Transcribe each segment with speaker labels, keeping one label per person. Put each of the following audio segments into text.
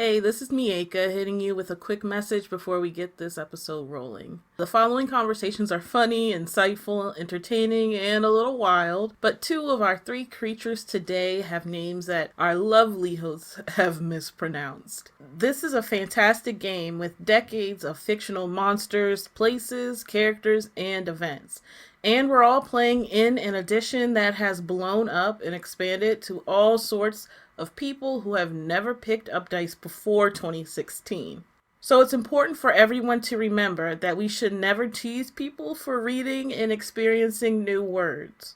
Speaker 1: Hey, this is Mieka hitting you with a quick message before we get this episode rolling. The following conversations are funny, insightful, entertaining, and a little wild, but two of our three creatures today have names that our lovely hosts have mispronounced. This is a fantastic game with decades of fictional monsters, places, characters, and events. And we're all playing in an edition that has blown up and expanded to all sorts of people who have never picked up dice before 2016. So it's important for everyone to remember that we should never tease people for reading and experiencing new words.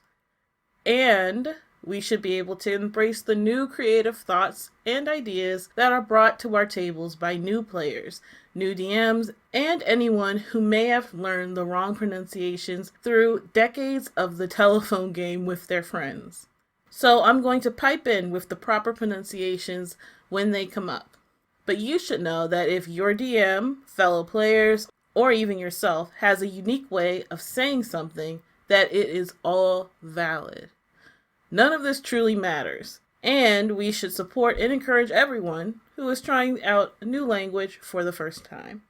Speaker 1: And we should be able to embrace the new creative thoughts and ideas that are brought to our tables by new players, new DMs, and anyone who may have learned the wrong pronunciations through decades of the telephone game with their friends. So I'm going to pipe in with the proper pronunciations when they come up. But you should know that if your DM, fellow players, or even yourself has a unique way of saying something, that it is all valid. None of this truly matters, and we should support and encourage everyone who is trying out a new language for the first time.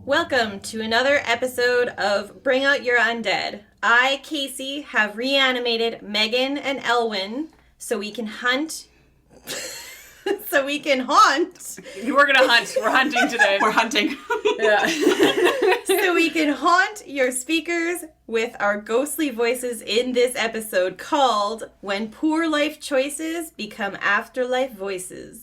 Speaker 2: Welcome to another episode of Bring Out Your Undead. I, Casey, have reanimated Megan and Ehlwyn so we can hunt... so we can haunt...
Speaker 3: We're gonna hunt. We're hunting today.
Speaker 4: We're hunting.
Speaker 3: Yeah.
Speaker 2: So we can haunt your speakers with our ghostly voices in this episode called When Poor Life Choices Become Afterlife Voices.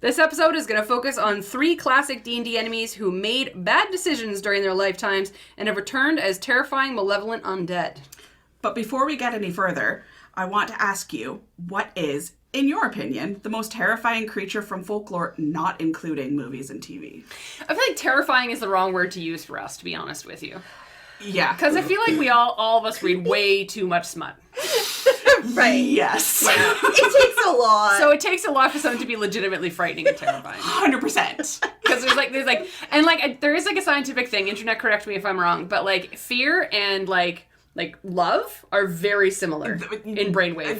Speaker 3: This episode is going to focus on 3 classic D&D enemies who made bad decisions during their lifetimes and have returned as terrifying, malevolent undead.
Speaker 4: But before we get any further, I want to ask you, what is, in your opinion, the most terrifying creature from folklore, not including movies and TV?
Speaker 3: I feel like terrifying is the wrong word to use for us, to be honest with you.
Speaker 4: Yeah.
Speaker 3: Because I feel like we all of us read way too much smut.
Speaker 2: Right.
Speaker 4: Yes.
Speaker 2: Yeah. It takes a lot.
Speaker 3: So it takes a lot for something to be legitimately frightening and terrifying.
Speaker 4: 100%.
Speaker 3: Because there is a scientific thing, internet correct me if I'm wrong, but like fear and like love are very similar in brainwave.
Speaker 4: I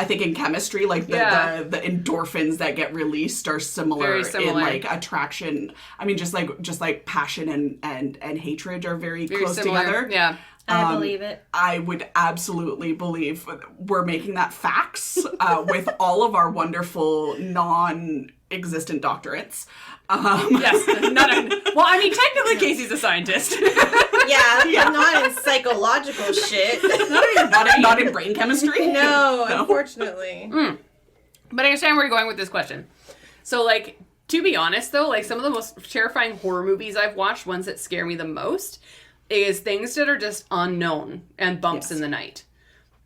Speaker 4: think in chemistry, like the endorphins that get released are similar in like attraction. I mean, just like passion and hatred are very close
Speaker 3: similar.
Speaker 4: together.
Speaker 3: Yeah.
Speaker 2: I believe it.
Speaker 4: I would absolutely believe we're making that facts with all of our wonderful non-existent doctorates.
Speaker 3: Yes. Well, I mean, technically Casey's a scientist.
Speaker 2: Yeah, but not in psychological shit.
Speaker 4: not in brain chemistry.
Speaker 2: No, unfortunately.
Speaker 3: But I understand where you're going with this question. So, like, to be honest, though, like, some of the most terrifying horror movies I've watched, ones that scare me the most, is things that are just unknown and bumps in the night.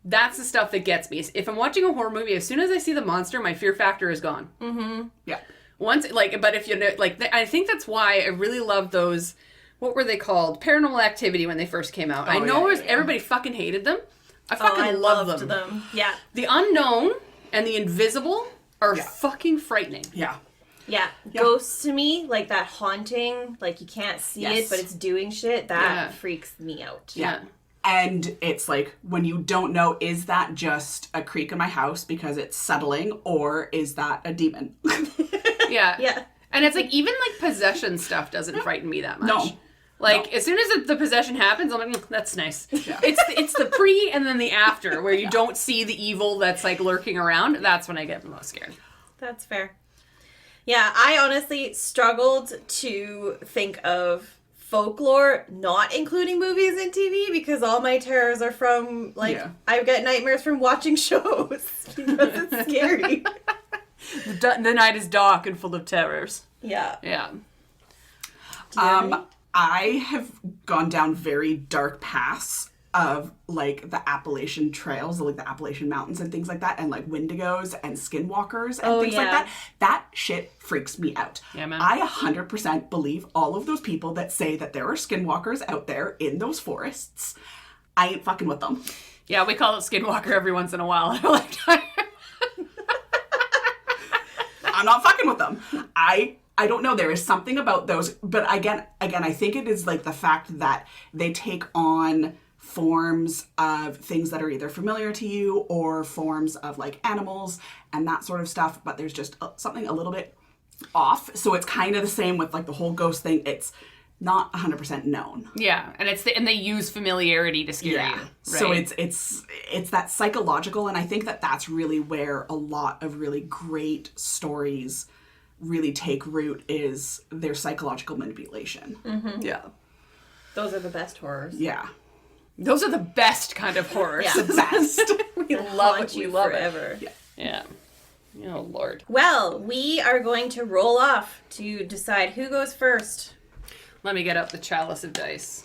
Speaker 3: That's the stuff that gets me. If I'm watching a horror movie, as soon as I see the monster, my fear factor is gone.
Speaker 2: Mm-hmm.
Speaker 4: Yeah.
Speaker 3: But if you know, like, I think that's why I really love those, what were they called? Paranormal Activity when they first came out. Everybody fucking hated them. I fucking loved them.
Speaker 2: Yeah.
Speaker 3: The unknown and the invisible are fucking frightening.
Speaker 4: Yeah.
Speaker 2: Yeah. Ghosts to me, like that haunting, like you can't see it, but it's doing shit, that freaks me out.
Speaker 3: Yeah.
Speaker 4: And it's like, when you don't know, is that just a creak in my house because it's settling, or is that a demon?
Speaker 3: Yeah.
Speaker 2: Yeah.
Speaker 3: And it's like, even like possession stuff doesn't frighten me that much.
Speaker 4: No.
Speaker 3: Like, as soon as the possession happens, I'm like, that's nice. Yeah. It's the pre and then the after, where you don't see the evil that's like lurking around. That's when I get the most scared.
Speaker 2: That's fair. Yeah, I honestly struggled to think of folklore not including movies and TV because all my terrors are from, like, I get nightmares from watching shows because it's scary.
Speaker 3: The night is dark and full of terrors.
Speaker 2: Yeah.
Speaker 3: Yeah.
Speaker 4: I have gone down very dark paths of like the Appalachian trails, like the Appalachian Mountains and things like that, and like Wendigos and skinwalkers and things like that. That shit freaks me out.
Speaker 3: Yeah, man.
Speaker 4: I 100% believe all of those people that say that there are skinwalkers out there in those forests. I ain't fucking with them.
Speaker 3: Yeah, we call it skinwalker every once in a while in our lifetime.
Speaker 4: I'm not fucking with them. I don't know. There is something about those, but again, I think it is like the fact that they take on forms of things that are either familiar to you or forms of like animals and that sort of stuff, but there's just something a little bit off. So it's kind of the same with like the whole ghost thing. It's not 100% known.
Speaker 3: Yeah, and and they use familiarity to scare you. Right?
Speaker 4: So it's that psychological, and I think that that's really where a lot of really great stories really take root, is their psychological manipulation.
Speaker 2: Mm-hmm.
Speaker 4: Yeah.
Speaker 2: Those are the best horrors.
Speaker 4: Yeah.
Speaker 3: Those are the best kind of horrors.
Speaker 2: Yeah.
Speaker 4: The best.
Speaker 3: We love it. We love
Speaker 2: forever.
Speaker 3: it. Yeah. Oh, Lord.
Speaker 2: Well, we are going to roll off to decide who goes first.
Speaker 3: Let me get up the chalice of dice.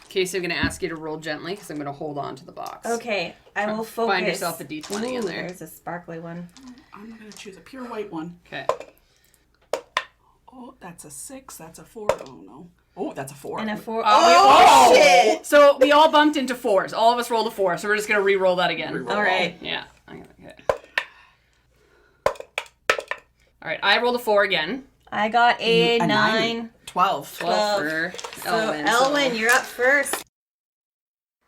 Speaker 3: Casey, I'm going to ask you to roll gently because I'm going to hold on to the box.
Speaker 2: Okay, I will focus.
Speaker 3: Find yourself a D20 in there.
Speaker 2: There's a sparkly one.
Speaker 4: I'm going to choose a pure white one.
Speaker 3: Okay.
Speaker 4: Oh, that's a 6. That's a 4. Oh, no. Oh, that's a 4.
Speaker 2: And a 4.
Speaker 3: Oh,
Speaker 2: shit!
Speaker 3: So we all bumped into 4s. All of us rolled a 4, so we're just going to re-roll that again.
Speaker 4: Re-roll.
Speaker 2: All right.
Speaker 3: Yeah. Okay. All right, I rolled a 4 again.
Speaker 2: I got a 9.
Speaker 4: 12.
Speaker 3: 12 for
Speaker 2: So,
Speaker 3: Ehlwyn.
Speaker 2: Ehlwyn, you're up first.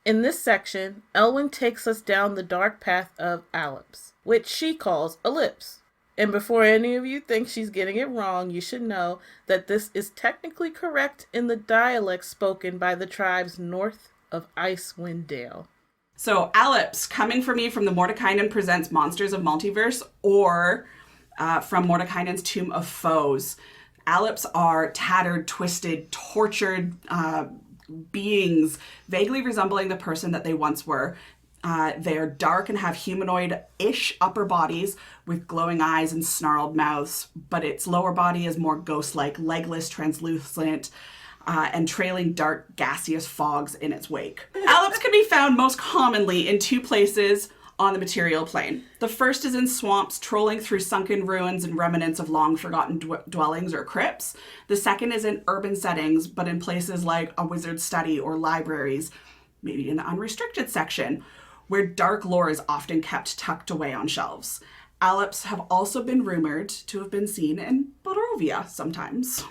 Speaker 1: In this section, Ehlwyn takes us down the dark path of Allips, which she calls Ellipse. And before any of you think she's getting it wrong, you should know that this is technically correct in the dialect spoken by the tribes north of Icewind Dale.
Speaker 4: So, Allips, coming from me from the Mordekainen Presents Monsters of Multiverse, or from Mordekainen's Tomb of Foes. Allips are tattered, twisted, tortured beings, vaguely resembling the person that they once were. They are dark and have humanoid-ish upper bodies with glowing eyes and snarled mouths, but its lower body is more ghost-like, legless, translucent, and trailing dark gaseous fogs in its wake. Allips can be found most commonly in 2 places on the material plane. The first is in swamps, trolling through sunken ruins and remnants of long-forgotten dwellings or crypts. The second is in urban settings, but in places like a wizard's study or libraries, maybe in the unrestricted section, where dark lore is often kept tucked away on shelves. Allips have also been rumored to have been seen in Barovia sometimes.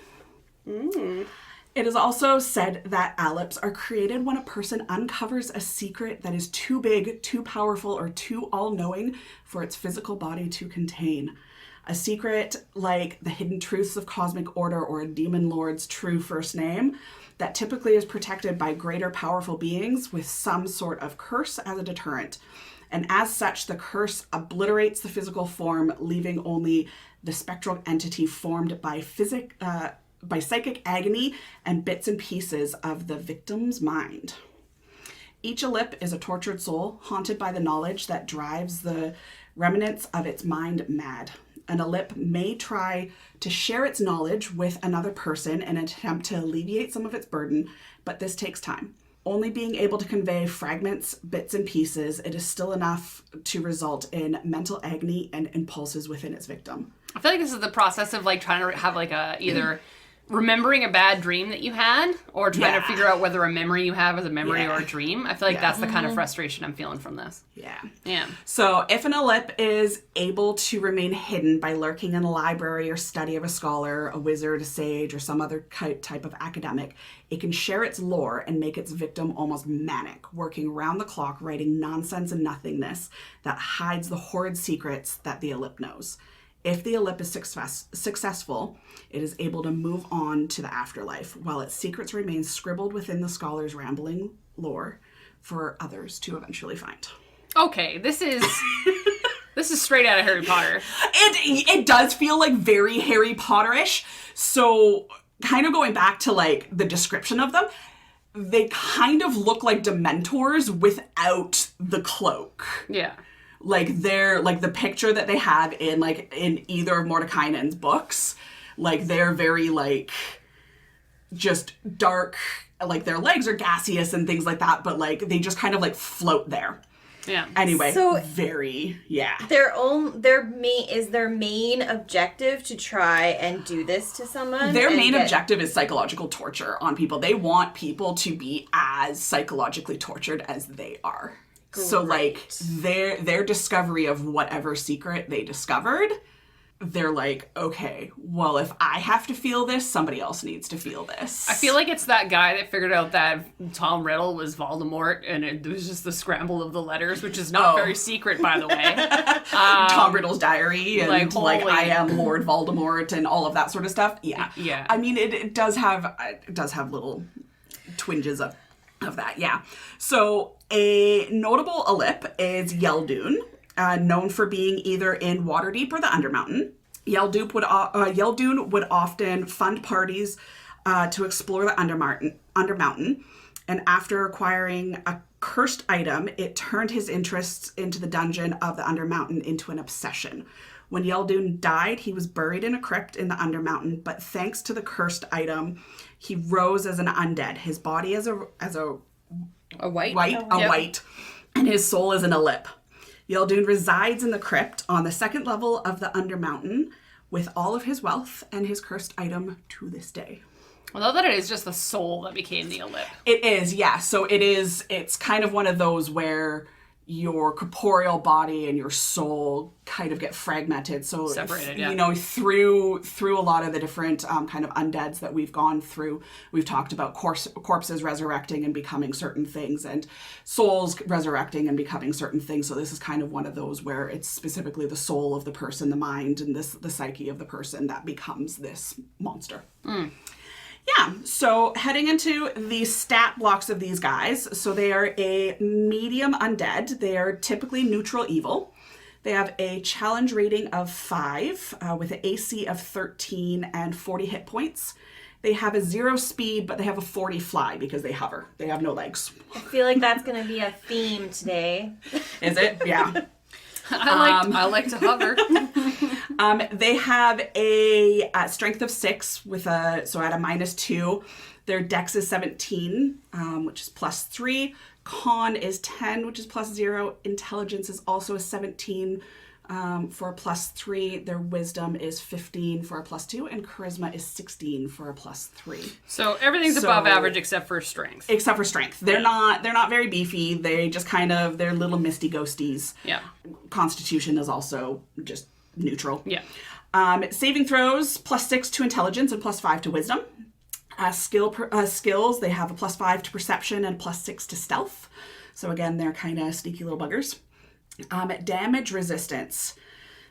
Speaker 4: It is also said that Allips are created when a person uncovers a secret that is too big, too powerful, or too all-knowing for its physical body to contain. A secret like the hidden truths of cosmic order or a demon lord's true first name that typically is protected by greater powerful beings with some sort of curse as a deterrent. And as such, the curse obliterates the physical form, leaving only the spectral entity formed by psychic agony and bits and pieces of the victim's mind. Each Allip is a tortured soul, haunted by the knowledge that drives the remnants of its mind mad. An Allip may try to share its knowledge with another person in an attempt to alleviate some of its burden, but this takes time. Only being able to convey fragments, bits and pieces, it is still enough to result in mental agony and impulses within its victim.
Speaker 3: I feel like this is the process of like trying to have like a either remembering a bad dream that you had or trying to figure out whether a memory you have is a memory or a dream. I feel like that's the kind of frustration I'm feeling from this. Yeah.
Speaker 4: So if an Allip is able to remain hidden by lurking in a library or study of a scholar, a wizard, a sage, or some other type of academic, it can share its lore and make its victim almost manic, working round the clock, writing nonsense and nothingness that hides the horrid secrets that the Allip knows. If the Allip is successful, it is able to move on to the afterlife, while its secrets remain scribbled within the scholar's rambling lore for others to eventually find.
Speaker 3: Okay, this is straight out of Harry Potter.
Speaker 4: It does feel like very Harry Potter-ish. So kind of going back to like the description of them, they kind of look like Dementors without the cloak.
Speaker 3: Yeah.
Speaker 4: Like they're like the picture that they have in either of Mordekainen's books, like they're very like just dark, like their legs are gaseous and things like that, but like they just kind of like float there.
Speaker 3: Yeah.
Speaker 4: Anyway,
Speaker 2: so
Speaker 4: very, yeah.
Speaker 2: Their main objective to try and do this to someone?
Speaker 4: Their main objective is psychological torture on people. They want people to be as psychologically tortured as they are. Great. So like their discovery of whatever secret they discovered, they're like, okay, well, if I have to feel this, somebody else needs to feel this.
Speaker 3: I feel like it's that guy that figured out that Tom Riddle was Voldemort, and it was just the scramble of the letters, which is not very secret, by the way.
Speaker 4: Tom Riddle's diary, and like I am Lord Voldemort, and all of that sort of stuff. Yeah.
Speaker 3: Yeah.
Speaker 4: I mean, it does have little twinges of that, yeah. So a notable Allip is Yeldun. Known for being either in Waterdeep or the Undermountain. Yeldun would often fund parties to explore the Undermountain, and after acquiring a cursed item, it turned his interests into the dungeon of the Undermountain into an obsession. When Yeldun died, he was buried in a crypt in the Undermountain, but thanks to the cursed item, he rose as an undead. His body as a white, and his soul as an Allip. Yeldun resides in the crypt on the second level of the Undermountain with all of his wealth and his cursed item to this day.
Speaker 3: I love that it is just the soul that became the Allip.
Speaker 4: It is, yeah. So it's kind of one of those where your corporeal body and your soul kind of get fragmented. So,
Speaker 3: separated, yeah.
Speaker 4: You know, through a lot of the different kind of undeads that we've gone through, we've talked about corpses resurrecting and becoming certain things, and souls resurrecting and becoming certain things. So this is kind of one of those where it's specifically the soul of the person, the mind, and the psyche of the person that becomes this monster. Mm. Yeah, so heading into the stat blocks of these guys. So they are a medium undead. They are typically neutral evil. They have a challenge rating of 5 with an AC of 13 and 40 hit points. They have a 0 speed, but they have a 40 fly because they hover. They have no legs.
Speaker 2: I feel like that's going to be a theme today.
Speaker 4: Is it? Yeah.
Speaker 3: I like to hover.
Speaker 4: They have a strength of 6 so at a -2. Their dex is 17, which is +3. Con is 10, which is +0. Intelligence is also a 17 for a +3. Their wisdom is 15 for a +2, and charisma is 16 for a +3.
Speaker 3: So everything's above average except for strength.
Speaker 4: Except for strength. They're not very beefy. They just they're little misty ghosties.
Speaker 3: Yeah.
Speaker 4: Constitution is also just neutral.
Speaker 3: Yeah.
Speaker 4: Saving throws, +6 to intelligence and +5 to wisdom. Skills, they have a +5 to perception and +6 to stealth. So again, they're kind of sneaky little buggers. Damage resistance.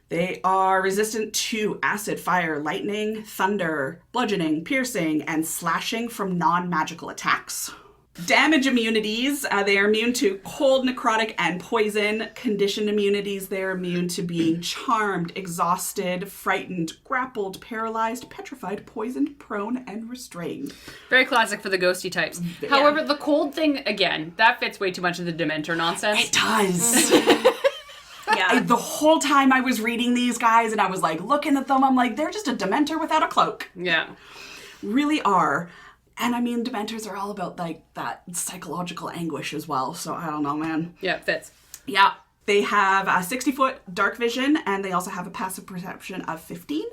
Speaker 4: They are resistant to acid, fire, lightning, thunder, bludgeoning, piercing, and slashing from non-magical attacks. Damage immunities, they are immune to cold, necrotic, and poison. Conditioned immunities, they are immune to being charmed, exhausted, frightened, grappled, paralyzed, petrified, poisoned, prone, and restrained.
Speaker 3: Very classic for the ghosty types. Yeah. However, the cold thing, again, that fits way too much of the Dementor nonsense.
Speaker 4: It does. Yeah. The whole time I was reading these guys and I was like looking at them, I'm like, they're just a Dementor without a cloak.
Speaker 3: Yeah.
Speaker 4: Really are. And I mean, Dementors are all about like that psychological anguish as well. So I don't know, man.
Speaker 3: Yeah, it fits.
Speaker 4: Yeah. They have a 60-foot dark vision, and they also have a passive perception of 15.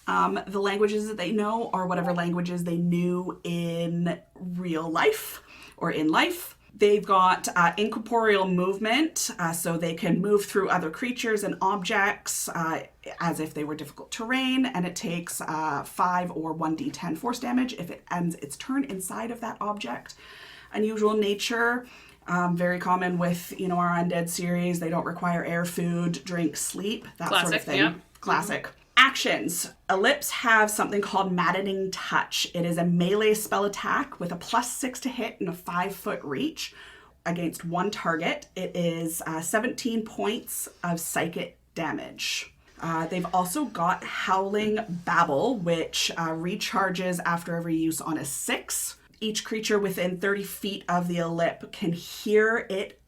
Speaker 4: The languages that they know are whatever languages they knew in real life or in life. They've got incorporeal movement, so they can move through other creatures and objects as if they were difficult terrain, and it takes 5 or 1d10 force damage if it ends its turn inside of that object. Unusual nature, very common with our Undead series. They don't require air, food, drink, sleep, that
Speaker 3: Classic,
Speaker 4: sort of thing.
Speaker 3: Yeah.
Speaker 4: Classic. Mm-hmm. Actions. Allips have something called Maddening Touch. It is a melee spell attack with a +6 to hit and a 5-foot reach against one target. It is 17 points of psychic damage. They've also got Howling Babble, which recharges after every use on a 6. Each creature within 30 feet of the Allip can hear it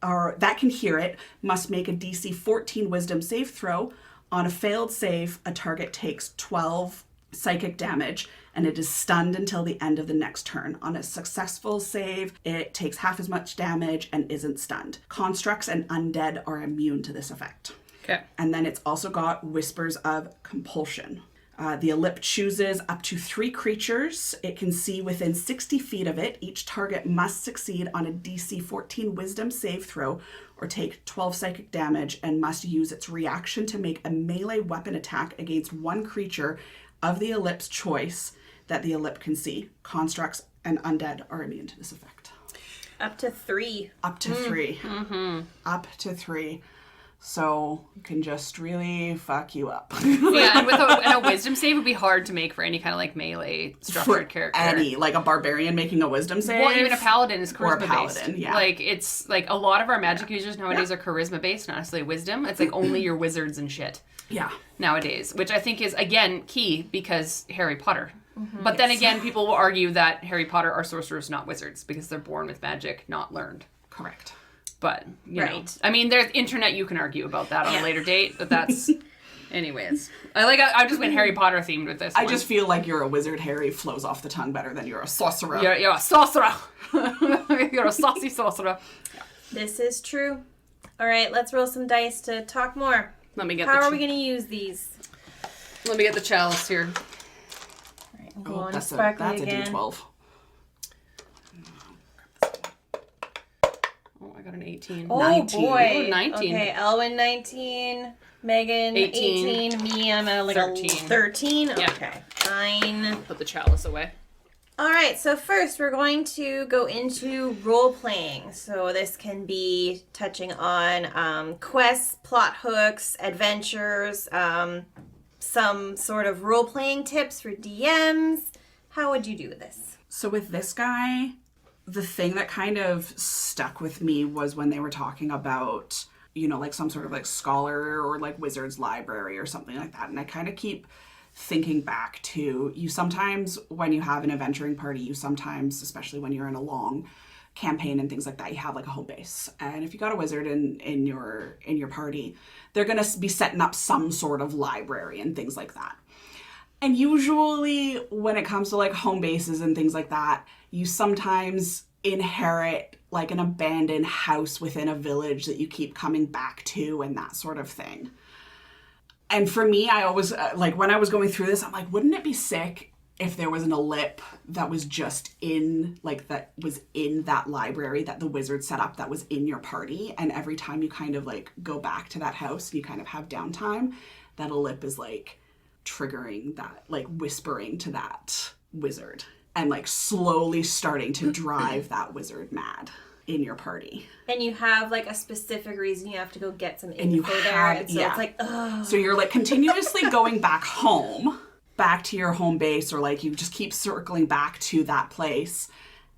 Speaker 4: must make a DC 14 Wisdom save throw. On a failed save, a target takes 12 psychic damage, and it is stunned until the end of the next turn. On a successful save, it takes half as much damage and isn't stunned. Constructs and undead are immune to this effect.
Speaker 3: Okay.
Speaker 4: And then it's also got Whispers of Compulsion. The Allip chooses up to 3 creatures it can see within 60 feet of it. Each target must succeed on a DC 14 Wisdom save throw or take 12 psychic damage and must use its reaction to make a melee weapon attack against one creature of the Allip's choice that the Allip can see. Constructs and undead are immune to this effect.
Speaker 2: Up to 3.
Speaker 4: Up to 3.
Speaker 3: Mm-hmm.
Speaker 4: Up to 3. So it can just really fuck you up.
Speaker 3: Yeah, and with a wisdom save would be hard to make for any kind of like melee structured character.
Speaker 4: Any, like a barbarian making a wisdom save.
Speaker 3: Well, even a paladin is charisma
Speaker 4: or a paladin,
Speaker 3: based.
Speaker 4: yeah.
Speaker 3: Like it's like a lot of our magic users nowadays are charisma based, not necessarily wisdom. It's like only your wizards and shit.
Speaker 4: Yeah.
Speaker 3: Nowadays, which I think is again key because Harry Potter. Mm-hmm. But then again, people will argue that Harry Potter are sorcerers, not wizards, because they're born with magic, not learned.
Speaker 4: Correct.
Speaker 3: But, you know, I mean, there's internet, you can argue about that on a later date, but that's, anyways. I just went Harry Potter themed with this
Speaker 4: I just feel like you're a wizard, Harry, flows off the tongue better than you're a sorcerer.
Speaker 3: You're a sorcerer. You're a saucy sorcerer.
Speaker 2: Yeah. This is true. All right, let's roll some dice to talk more.
Speaker 3: Let me get
Speaker 2: How are we going to use these?
Speaker 3: Let me get the chalice here.
Speaker 2: All right, I'm going
Speaker 4: that's
Speaker 2: sparkly again.
Speaker 4: a D12.
Speaker 3: Oh, I got an 18.
Speaker 2: Oh,
Speaker 4: 19.
Speaker 2: boy.
Speaker 3: Ooh, 19.
Speaker 2: Okay, Ehlwyn 19, Megan 18, me I'm at like
Speaker 3: 13.
Speaker 2: a 13.
Speaker 3: Yeah.
Speaker 2: Okay, fine.
Speaker 3: Put the chalice away.
Speaker 2: All right, so first we're going to go into role playing. So this can be touching on quests, plot hooks, adventures, some sort of role playing tips for DMs. How would you do this?
Speaker 4: So with this guy, the thing that kind of stuck with me was when they were talking about, you know, like some sort of like scholar or like wizard's library or something like that. And I kind of keep thinking back to you sometimes when you have an adventuring party, you sometimes, especially when you're in a long campaign and things like that, you have like a home base. And if you got a wizard in your party, they're going to be setting up some sort of library and things like that. And usually when it comes to like home bases and things like that, you sometimes inherit like an abandoned house within a village that you keep coming back to and that sort of thing. And for me, I always, like when I was going through this, I'm like, wouldn't it be sick if there was an Allip that was just in, like that was in that library that the wizard set up that was in your party. And every time you kind of like go back to that house and you kind of have downtime, that Allip is like triggering that, like whispering to that wizard and like slowly starting to drive that wizard mad in your party.
Speaker 2: And you have like a specific reason you have to go get some info
Speaker 4: and you
Speaker 2: there.
Speaker 4: have,
Speaker 2: And so it's like, ugh.
Speaker 4: So you're like continuously going back home, back to your home base, or like you just keep circling back to that place.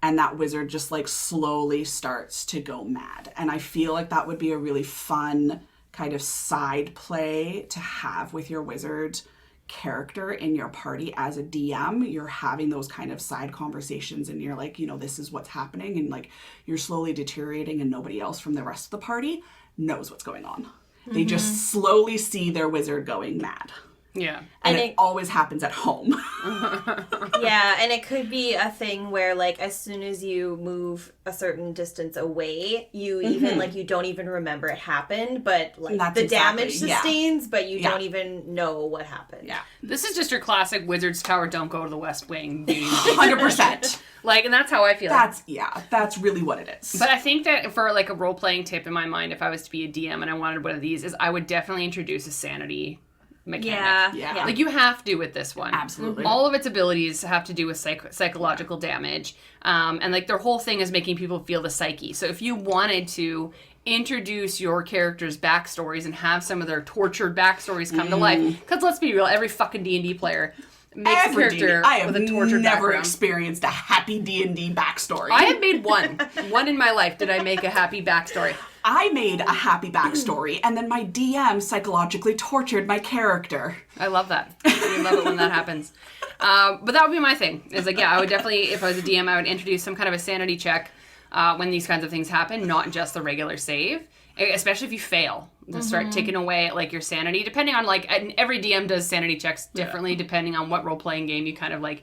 Speaker 4: And that wizard just like slowly starts to go mad. And I feel like that would be a really fun kind of side play to have with your wizard character in your party as a DM. You're having those kind of side conversations and you're like, you know, this is what's happening, and like you're slowly deteriorating and nobody else from the rest of the party knows what's going on. Mm-hmm. They just slowly see their wizard going mad.
Speaker 3: Yeah.
Speaker 4: And it always happens at home.
Speaker 2: Yeah, and it could be a thing where like as soon as you move a certain distance away, you even like you don't even remember it happened, but like the damage sustains, but you don't even know what happened.
Speaker 4: Yeah.
Speaker 3: This is just your classic Wizard's Tower, don't go to the West Wing.
Speaker 4: 100%.
Speaker 3: Like, and that's how I feel.
Speaker 4: That's really what it is.
Speaker 3: But I think that for like a role-playing tip in my mind, if I was to be a DM and I wanted one of these, is I would definitely introduce a sanity mechanic.
Speaker 2: Yeah.
Speaker 3: Like you have to with this one.
Speaker 4: Absolutely.
Speaker 3: All of its abilities have to do with psychological damage. And like their whole thing is making people feel the psyche. So if you wanted to introduce your characters' backstories and have some of their tortured backstories come to life, because let's be real, every fucking D&D player makes a character with a tortured background. I have never
Speaker 4: experienced a happy D&D backstory.
Speaker 3: I have made one. One in my life did I make a happy backstory.
Speaker 4: I made a happy backstory, and then my DM psychologically tortured my character.
Speaker 3: I love that. I love it when that happens. But that would be my thing. Is like, yeah, I would definitely, if I was a DM, I would introduce some kind of a sanity check when these kinds of things happen, not just the regular save. Especially if you fail, to start taking away like your sanity, depending on like, and every DM does sanity checks differently depending on what role-playing game you kind of like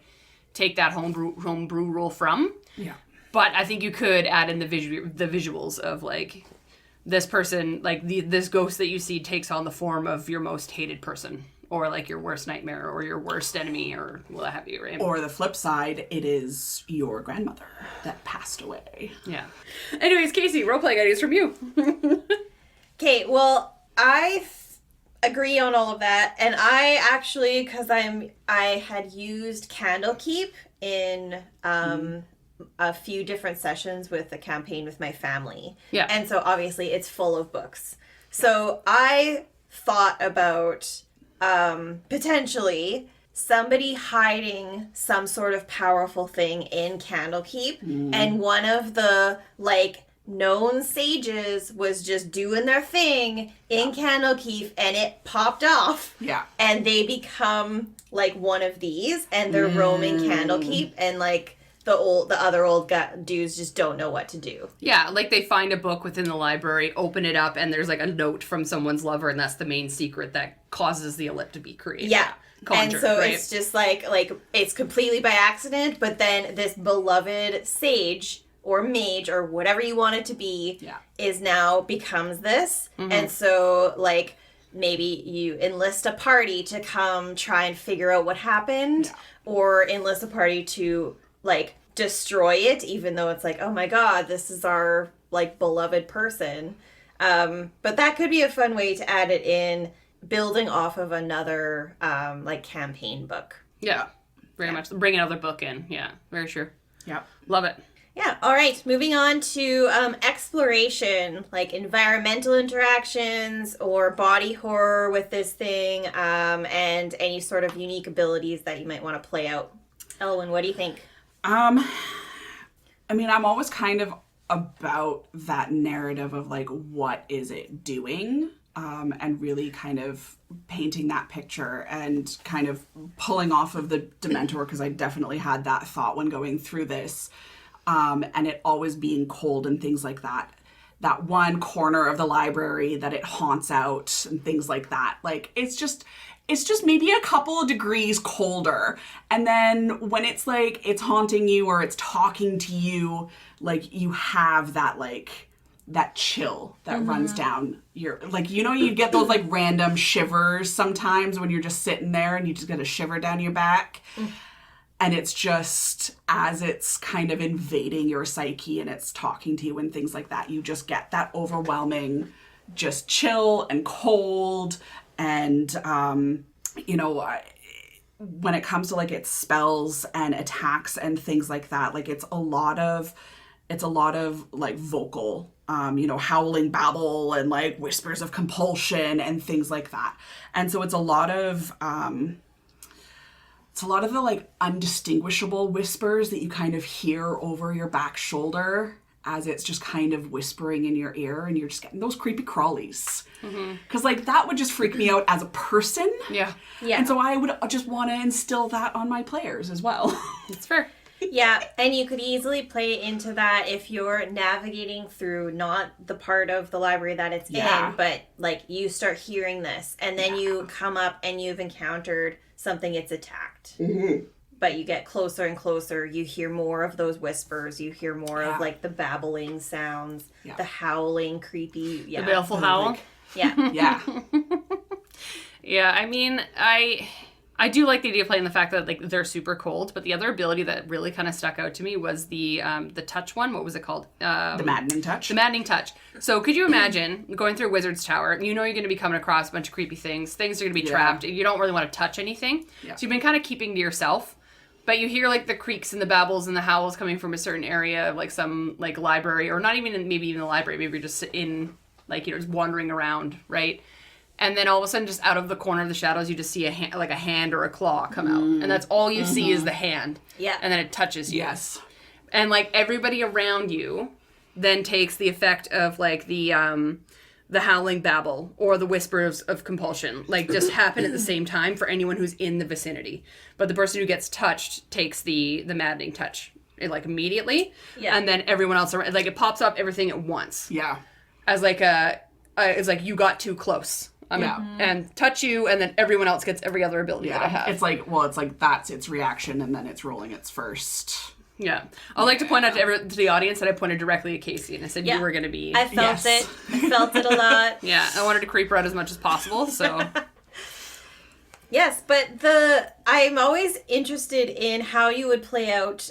Speaker 3: take that homebrew rule from.
Speaker 4: Yeah.
Speaker 3: But I think you could add in the visuals of like this person, like this ghost that you see takes on the form of your most hated person, or like your worst nightmare, or your worst enemy, or what have you, right?
Speaker 4: Or the flip side, it is your grandmother that passed away.
Speaker 3: Yeah. Anyways, Casey, role-playing ideas from you.
Speaker 2: Okay, well, I agree on all of that, and I actually, because I had used Candlekeep in a few different sessions with the campaign with my family.
Speaker 3: Yeah.
Speaker 2: And so obviously it's full of books. So I thought about potentially somebody hiding some sort of powerful thing in Candlekeep, and one of the like known sages was just doing their thing in Candlekeep, and it popped off.
Speaker 4: Yeah.
Speaker 2: And they become like one of these, and they're roaming Candlekeep, and like the other old dudes just don't know what to do.
Speaker 3: Yeah, like they find a book within the library, open it up, and there's like a note from someone's lover, and that's the main secret that causes the Allip to be created.
Speaker 2: Yeah.
Speaker 3: Conjured,
Speaker 2: and so
Speaker 3: right?
Speaker 2: it's just like it's completely by accident, but then this beloved sage or mage or whatever you want it to be is now becomes this. And so like maybe you enlist a party to come try and figure out what happened, or enlist a party to like destroy it, even though it's like, oh my god, this is our like beloved person. But that could be a fun way to add it in, building off of another like campaign book.
Speaker 3: Yeah, very much. Bring another book in. Yeah, very sure.
Speaker 4: Yeah.
Speaker 3: Love it.
Speaker 2: Yeah, all right. Moving on to exploration, like environmental interactions or body horror with this thing, and any sort of unique abilities that you might want to play out. Ehlwyn, what do you think?
Speaker 4: I mean, I'm always kind of about that narrative of like, what is it doing? And really kind of painting that picture and kind of pulling off of the Dementor, because I definitely had that thought when going through this. And it always being cold and things like that. That one corner of the library that it haunts out and things like that. Like, it's just maybe a couple of degrees colder. And then when it's like, it's haunting you or it's talking to you, like you have that like, that chill that runs down your, like, you know, you get those like random shivers sometimes when you're just sitting there and you just get a shiver down your back. And it's just, as it's kind of invading your psyche and it's talking to you and things like that, you just get that overwhelming just chill and cold. And, you know, when it comes to like its spells and attacks and things like that, like it's a lot of like vocal, you know, howling babble and like whispers of compulsion and things like that. And so it's a lot of the like undistinguishable whispers that you kind of hear over your back shoulder as it's just kind of whispering in your ear, and you're just getting those creepy crawlies. Because like that would just freak me out as a person.
Speaker 3: Yeah.
Speaker 2: Yeah.
Speaker 4: And so I would just want to instill that on my players as well.
Speaker 3: It's fair.
Speaker 2: Yeah, and you could easily play into that if you're navigating through not the part of the library that it's in, but like you start hearing this, and then you come up and you've encountered something it's attacked. But you get closer and closer, you hear more of those whispers, you hear more of like the babbling sounds, the howling, creepy,
Speaker 3: The baleful howl.
Speaker 4: Like,
Speaker 2: yeah.
Speaker 3: Yeah, I mean, I do like the idea of playing the fact that like they're super cold, but the other ability that really kind of stuck out to me was the touch one. What was it called?
Speaker 4: the maddening touch.
Speaker 3: The maddening touch. So could you imagine going through Wizard's Tower? You know you're going to be coming across a bunch of creepy things. Things are going to be trapped. You don't really want to touch anything.
Speaker 4: Yeah.
Speaker 3: So you've been kind of keeping to yourself. But you hear like the creaks and the babbles and the howls coming from a certain area of like some like library, or not even maybe even the library. Maybe you're just in like, you know, just wandering around, right? And then all of a sudden, just out of the corner of the shadows, you just see a hand or a claw come out. And that's all you see is the hand.
Speaker 2: Yeah.
Speaker 3: And then it touches you.
Speaker 4: Yes.
Speaker 3: And like everybody around you then takes the effect of like the howling babble or the whispers of compulsion, like just happen at the same time for anyone who's in the vicinity. But the person who gets touched takes the maddening touch like immediately.
Speaker 2: Yeah.
Speaker 3: And then everyone else around, like it pops up everything at once.
Speaker 4: Yeah.
Speaker 3: As like it's like you got too close. and touch you, and then everyone else gets every other ability that I have.
Speaker 4: It's like that's its reaction, and then it's rolling its first.
Speaker 3: Yeah. I'd like to point out to the audience that I pointed directly at Casey, and I said you were going to be...
Speaker 2: I felt it. I felt it a lot.
Speaker 3: Yeah, I wanted to creep her out as much as possible, so...
Speaker 2: Yes, but I'm always interested in how you would play out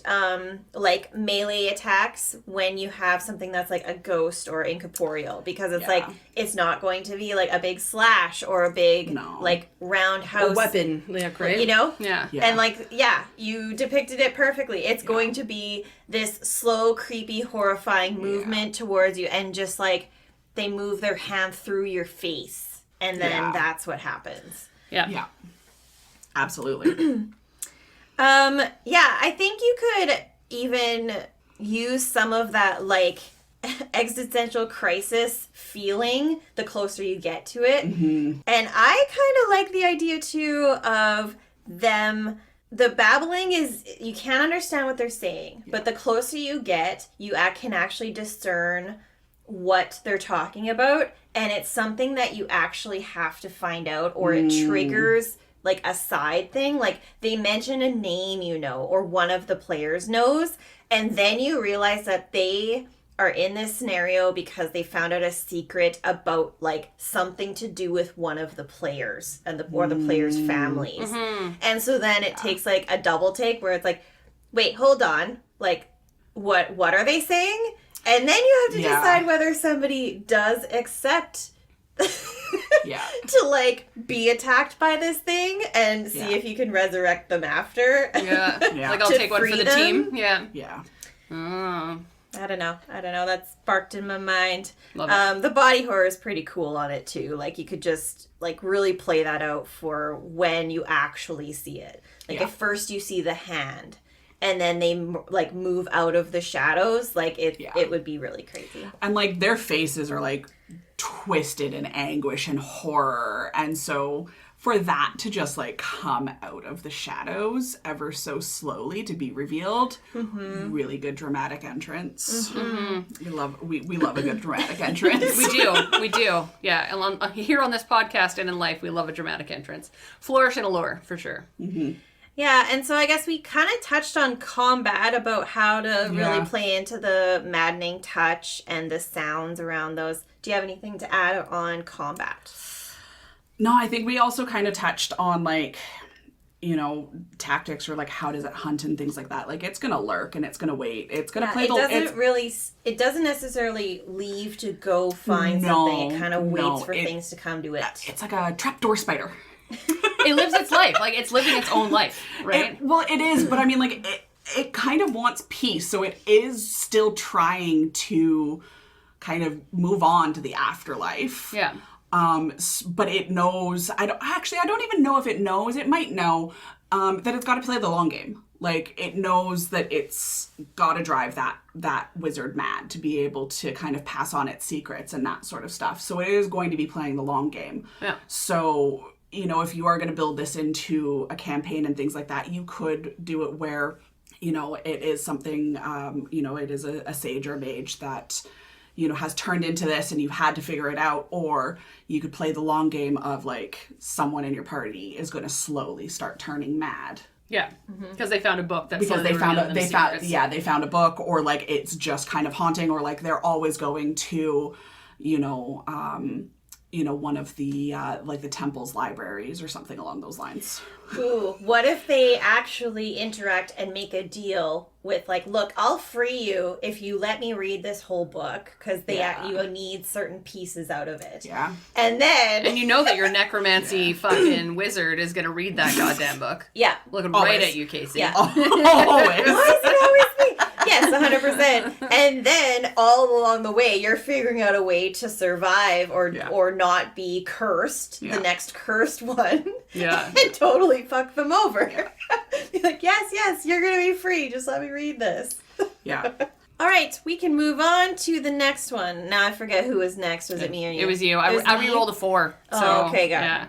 Speaker 2: like melee attacks when you have something that's like a ghost or incorporeal, because it's like it's not going to be like a big slash or a big like roundhouse
Speaker 3: weapon, right?
Speaker 2: You know?
Speaker 3: Yeah.
Speaker 2: And like you depicted it perfectly. It's going to be this slow, creepy, horrifying movement towards you, and just like they move their hand through your face, and then that's what happens.
Speaker 3: Yeah.
Speaker 4: Absolutely.
Speaker 2: I think you could even use some of that like existential crisis feeling the closer you get to it. Mm-hmm. And I kind of like the idea too of them. The babbling is, you can't understand what they're saying, but the closer you get, you can actually discern what they're talking about, and it's something that you actually have to find out, or it triggers like a side thing. Like they mention a name, or one of the players knows, and then you realize that they are in this scenario because they found out a secret about like something to do with one of the players and the players' families. Mm-hmm. And so then it takes like a double take where it's like, wait, hold on, like what are they saying? And then you have to decide whether somebody does accept to like be attacked by this thing and see if you can resurrect them after.
Speaker 3: Like I'll take one for the team.
Speaker 2: I don't know. That sparked in my mind.
Speaker 3: Love it.
Speaker 2: The body horror is pretty cool on it too. Like you could just like really play that out for when you actually see it. Like at first you see the hand, and then they like move out of the shadows. Like it would be really crazy.
Speaker 4: And like their faces are like twisted in anguish and horror, and so for that to just like come out of the shadows ever so slowly to be revealed, really good dramatic entrance. We love a good dramatic entrance.
Speaker 3: we do yeah. And here on this podcast and in life, we love a dramatic entrance. Flourish and allure for sure.
Speaker 2: Yeah, and so I guess we kind of touched on combat, about how to really play into the maddening touch and the sounds around those. Do you have anything to add on combat?
Speaker 4: No, I think we also kind of touched on like, tactics, or like how does it hunt and things like that. Like it's gonna lurk and it's gonna wait. It's gonna play.
Speaker 2: It doesn't necessarily leave to go find something. It kind of waits for things to come to it.
Speaker 4: It's like a trapdoor spider.
Speaker 3: It lives its life. Like it's living its own life, right?
Speaker 4: It is, but I mean, like it kind of wants peace, so it is still trying to kind of move on to the afterlife.
Speaker 3: Yeah.
Speaker 4: But it knows. I don't even know if it knows. It might know that it's got to play the long game. Like it knows that it's got to drive that wizard mad to be able to kind of pass on its secrets and that sort of stuff. So it is going to be playing the long game.
Speaker 3: Yeah.
Speaker 4: So if you are going to build this into a campaign and things like that, you could do it where it is something. It is a sage or a mage that has turned into this and you've had to figure it out, or you could play the long game of like someone in your party is going to slowly start turning mad.
Speaker 3: Yeah, because they found a book that's
Speaker 4: because they found a book, or like it's just kind of haunting, or like they're always going to, one of the like the temple's libraries or something along those lines.
Speaker 2: Ooh, what if they actually interact and make a deal with like, look, I'll free you if you let me read this whole book, because you need certain pieces out of it.
Speaker 4: Yeah.
Speaker 2: And then
Speaker 3: and that your necromancy fucking wizard is gonna read that goddamn book.
Speaker 2: Yeah.
Speaker 3: Looking right at you, Casey.
Speaker 2: Yeah.
Speaker 4: Always.
Speaker 2: Why is it always me? Yes, 100%. And then all along the way, you're figuring out a way to survive or not be cursed, the next cursed one.
Speaker 3: Yeah.
Speaker 2: And totally fuck them over. Yeah. You're like, yes, you're going to be free. Just let me read this.
Speaker 4: Yeah.
Speaker 2: All right, we can move on to the next one. Now I forget who was next. Was it me or you?
Speaker 3: It was you. I re-rolled a 4. So,
Speaker 2: okay, got it.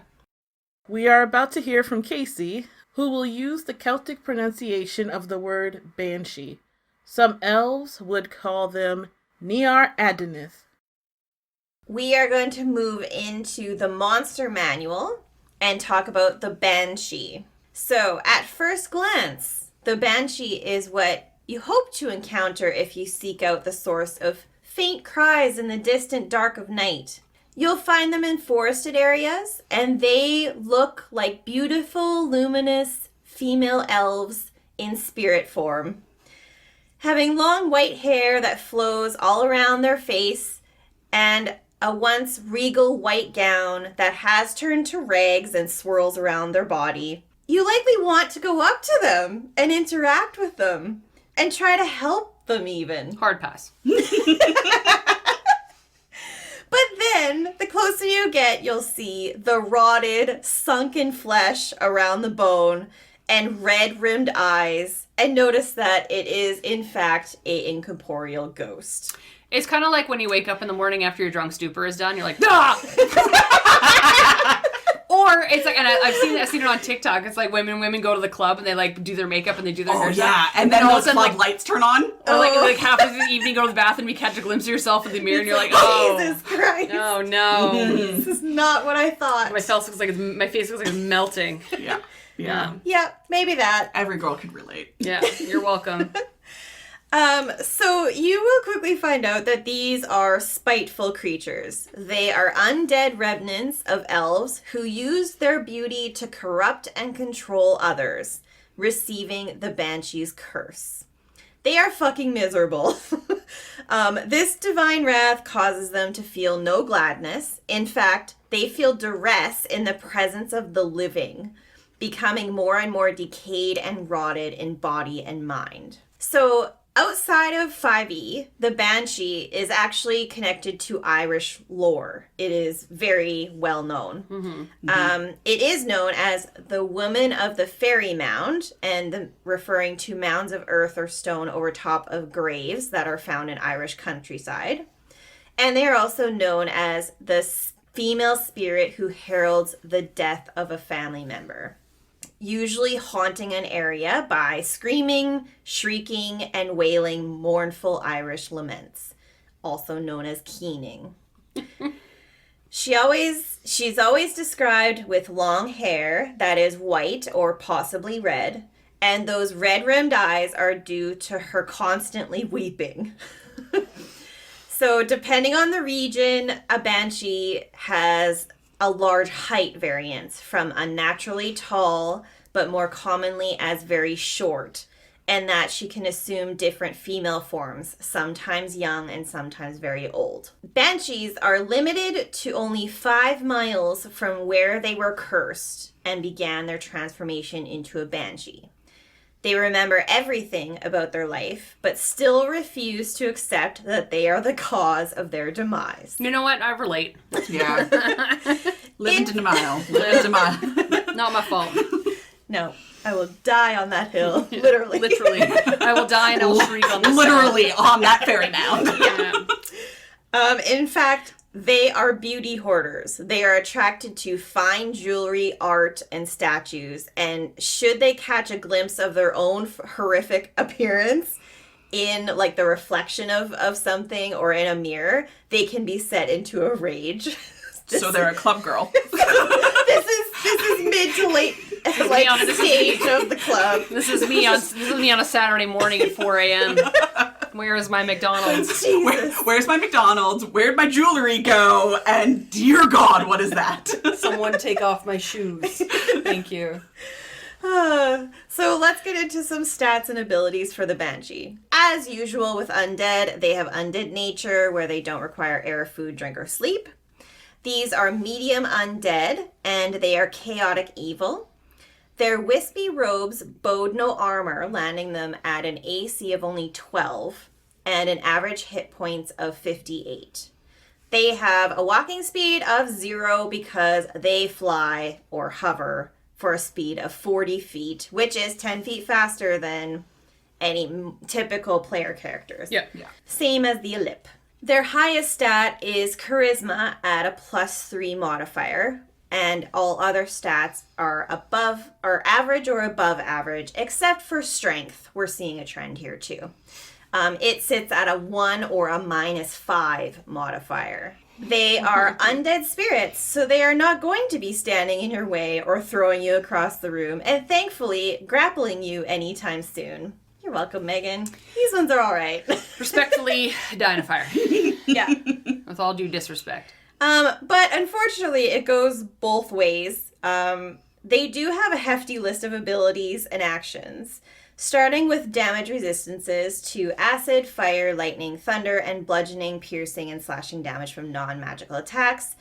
Speaker 1: We are about to hear from Casey, who will use the Celtic pronunciation of the word Banshee. Some elves would call them Near Adenith.
Speaker 2: we are going to move into the monster manual and talk about the Banshee. So, at first glance, the Banshee is what you hope to encounter if you seek out the source of faint cries in the distant dark of night. You'll find them in forested areas, and they look like beautiful, luminous female elves in spirit form. Having long white hair that flows all around their face, and a once regal white gown that has turned to rags and swirls around their body. You likely want to go up to them and interact with them and try to help them even.
Speaker 3: Hard pass.
Speaker 2: But then, the closer you get, you'll see the rotted, sunken flesh around the bone and red-rimmed eyes, and notice that it is, in fact, an incorporeal ghost.
Speaker 3: It's kind of like when you wake up in the morning after your drunk stupor is done, you're like, ah! Or it's like, and I've seen it on TikTok. It's like women go to the club and they like do their makeup and they do their hair.
Speaker 4: Yeah, and then all of a sudden lights turn on.
Speaker 3: Or like half of the evening, go to the bathroom, you catch a glimpse of yourself in the mirror, and you're like, oh,
Speaker 2: Jesus Christ!
Speaker 3: No, no,
Speaker 2: this is not what I thought.
Speaker 3: my face looks like it's melting.
Speaker 2: Yeah, maybe that.
Speaker 4: Every girl can relate.
Speaker 3: Yeah, you're welcome.
Speaker 2: So you will quickly find out that these are spiteful creatures. They are undead remnants of elves who use their beauty to corrupt and control others, receiving the Banshee's curse. They are fucking miserable. This divine wrath causes them to feel no gladness. In fact, they feel duress in the presence of the living, becoming more and more decayed and rotted in body and mind. So, outside of 5e, the Banshee is actually connected to Irish lore. It is very well known. It is known as the woman of the fairy mound, and referring to mounds of earth or stone over top of graves that are found in Irish countryside. And they are also known as the female spirit who heralds the death of a family member, usually haunting an area by screaming, shrieking, and wailing mournful Irish laments, also known as keening. She's always described with long hair that is white or possibly red, and those red-rimmed eyes are due to her constantly weeping. So depending on the region, a Banshee has a large height variance from unnaturally tall, but more commonly as very short, and that she can assume different female forms, sometimes young and sometimes very old. Banshees are limited to only 5 miles from where they were cursed and began their transformation into a Banshee. They remember everything about their life, but still refuse to accept that they are the cause of their demise.
Speaker 3: You know what? I relate.
Speaker 4: Yeah. Live in denial. Live in denial.
Speaker 3: Not my fault.
Speaker 2: No, I will die on that hill. Literally.
Speaker 3: Literally. I will die and I will shriek on this
Speaker 4: Literally on that fairy mound.
Speaker 3: Yeah.
Speaker 2: In fact, they are beauty hoarders. They are attracted to fine jewelry, art, and statues. And should they catch a glimpse of their own horrific appearance in like the reflection of something or in a mirror, they can be set into a rage.
Speaker 4: So they're a club girl.
Speaker 2: This is mid to late stage of the club.
Speaker 3: This is me on a Saturday morning at 4 a.m. Where is my McDonald's?
Speaker 4: Where's my McDonald's? Where'd my jewelry go? And dear God, what is that?
Speaker 3: Someone take off my shoes. Thank you.
Speaker 2: So let's get into some stats and abilities for the Banshee. As usual with undead, they have undead nature where they don't require air, food, drink, or sleep. These are medium undead, and they are chaotic evil. Their wispy robes bode no armor, landing them at an AC of only 12 and an average hit points of 58. They have a walking speed of 0 because they fly or hover for a speed of 40 feet, which is 10 feet faster than any typical player characters.
Speaker 3: Yeah.
Speaker 2: Same as the Allip. Their highest stat is charisma at a +3 modifier, and all other stats are above or average or above average, except for strength. We're seeing a trend here too. It sits at a 1 or a -5 modifier. They are undead spirits, so they are not going to be standing in your way or throwing you across the room, and thankfully grappling you anytime soon. You're welcome, Megan. These ones are all right.
Speaker 3: Respectfully, die in a fire.
Speaker 2: Yeah.
Speaker 3: With all due disrespect.
Speaker 2: But unfortunately, it goes both ways. They do have a hefty list of abilities and actions, starting with damage resistances to acid, fire, lightning, thunder, and bludgeoning, piercing, and slashing damage from non-magical attacks.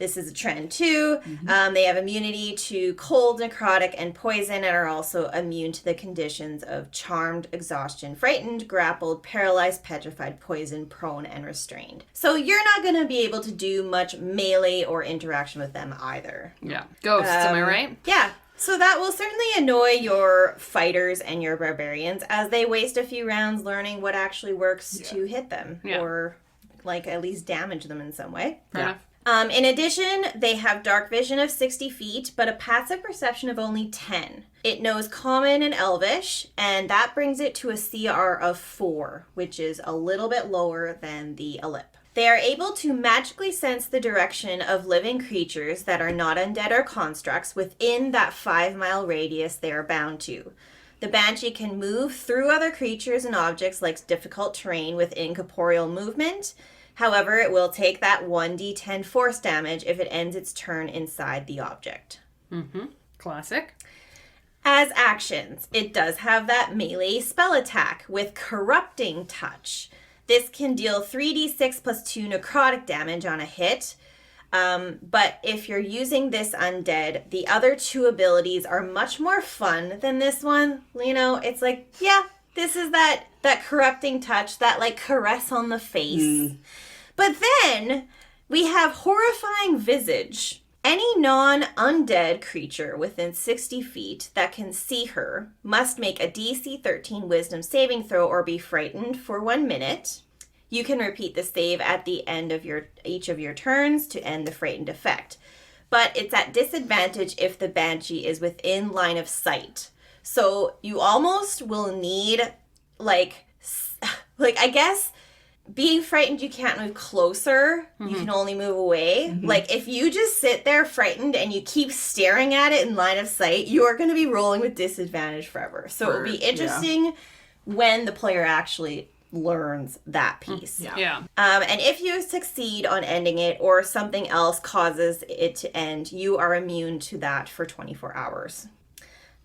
Speaker 2: This is a trend too. They have immunity to cold, necrotic, and poison, and are also immune to the conditions of charmed, exhaustion, frightened, grappled, paralyzed, petrified, poisoned, prone, and restrained. So you're not going to be able to do much melee or interaction with them either.
Speaker 3: Yeah. Ghosts, am I right?
Speaker 2: Yeah. So that will certainly annoy your fighters and your barbarians as they waste a few rounds learning what actually works to hit them or like at least damage them in some way.
Speaker 3: Fair enough.
Speaker 2: In addition, they have dark vision of 60 feet, but a passive perception of only 10. It knows Common and Elvish, and that brings it to a CR of 4, which is a little bit lower than the Allip. They are able to magically sense the direction of living creatures that are not undead or constructs within that 5-mile radius they are bound to. The Banshee can move through other creatures and objects like difficult terrain with incorporeal movement. However, it will take that 1d10 force damage if it ends its turn inside the object.
Speaker 3: Classic.
Speaker 2: As actions, it does have that melee spell attack with Corrupting Touch. This can deal 3d6 plus 2 necrotic damage on a hit. But if you're using this undead, the other 2 abilities are much more fun than this one. You know, it's like, yeah, this is that Corrupting Touch, that like caress on the face. But then we have Horrifying Visage. Any non-undead creature within 60 feet that can see her must make a DC 13 Wisdom saving throw or be frightened for 1 minute. You can repeat the save at the end of each of your turns to end the frightened effect. But it's at disadvantage if the Banshee is within line of sight. So you almost will need, like I guess, being frightened, you can't move closer. You can only move away. Like, if you just sit there frightened and you keep staring at it in line of sight, you are going to be rolling with disadvantage forever. So it'll be interesting when the player actually learns that piece.
Speaker 3: Yeah.
Speaker 2: And if you succeed on ending it or something else causes it to end, you are immune to that for 24 hours.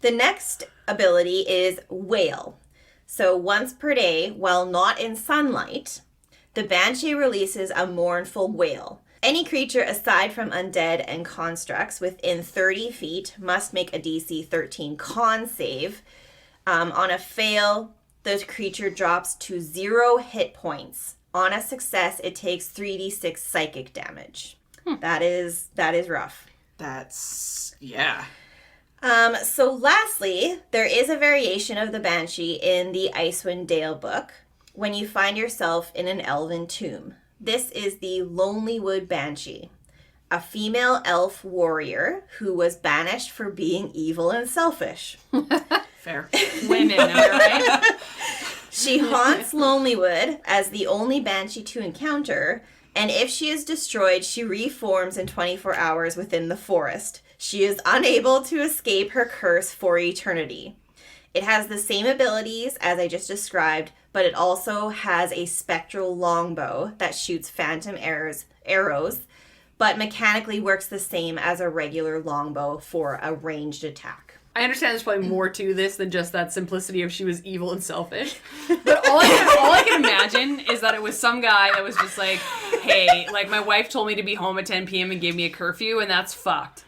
Speaker 2: The next ability is Wail. So once per day, while not in sunlight, the Banshee releases a mournful wail. Any creature aside from undead and constructs within 30 feet must make a DC 13 con save. On a fail, the creature drops to 0 hit points. On a success, it takes 3d6 psychic damage. That is rough.
Speaker 4: That's, yeah.
Speaker 2: So lastly, there is a variation of the Banshee in the Icewind Dale book when you find yourself in an elven tomb. This is the Lonely Wood Banshee, a female elf warrior who was banished for being evil and selfish.
Speaker 4: Fair.
Speaker 3: Women, am I right?
Speaker 2: She haunts Lonelywood as the only Banshee to encounter, and if she is destroyed, she reforms in 24 hours within the forest. She is unable to escape her curse for eternity. It has the same abilities as I just described, but it also has a spectral longbow that shoots phantom arrows, but mechanically works the same as a regular longbow for a ranged attack.
Speaker 3: I understand there's probably more to this than just that simplicity of she was evil and selfish. But all I can imagine is that it was some guy that was just like, hey, like my wife told me to be home at 10 p.m. and gave me a curfew, and that's fucked.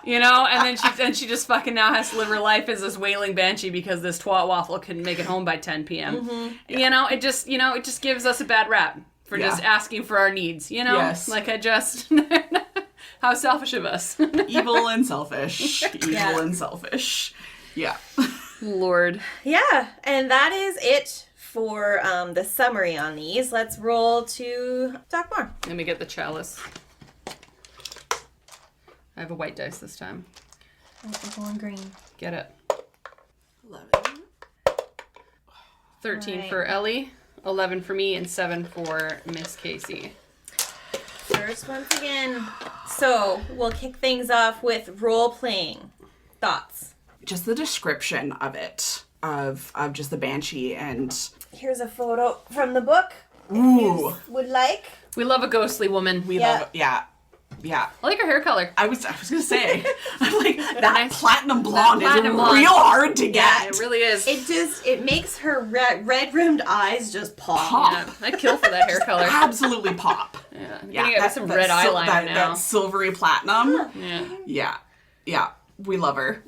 Speaker 3: You know, and then she just fucking now has to live her life as this wailing banshee because this twat waffle couldn't make it home by 10 p.m. You know, it just gives us a bad rap for just asking for our needs, you know?
Speaker 4: Yes.
Speaker 3: Like I just how selfish of us.
Speaker 4: Evil and selfish. Evil and selfish. Yeah.
Speaker 3: Lord.
Speaker 2: Yeah, and that is it for the summary on these. Let's roll to talk more.
Speaker 3: Let me get the chalice. I have a white dice this time.
Speaker 2: Purple and green.
Speaker 3: Get it.
Speaker 4: 11.
Speaker 3: 13
Speaker 2: Right.
Speaker 3: for Ellie. 11 for me, and 7 for Miss Casey.
Speaker 2: First once again. So, we'll kick things off with role-playing. Thoughts?
Speaker 4: Just the description of it, of just the Banshee, and...
Speaker 2: Here's a photo from the book.
Speaker 4: Ooh.
Speaker 2: If you would like.
Speaker 3: We love a ghostly woman.
Speaker 4: We love it. Yeah.
Speaker 3: I like her hair color.
Speaker 4: I was gonna say, I'm like, that
Speaker 3: nice
Speaker 4: platinum blonde is
Speaker 3: platinum blonde.
Speaker 4: real hard to get.
Speaker 3: Yeah, it really is.
Speaker 2: It makes her red-rimmed eyes just pop.
Speaker 3: Yeah, I'd kill for that hair color.
Speaker 4: Absolutely pop.
Speaker 3: Yeah, I'm gonna get some red eyeliner now.
Speaker 4: That silvery platinum.
Speaker 3: Yeah.
Speaker 4: Yeah. We love her.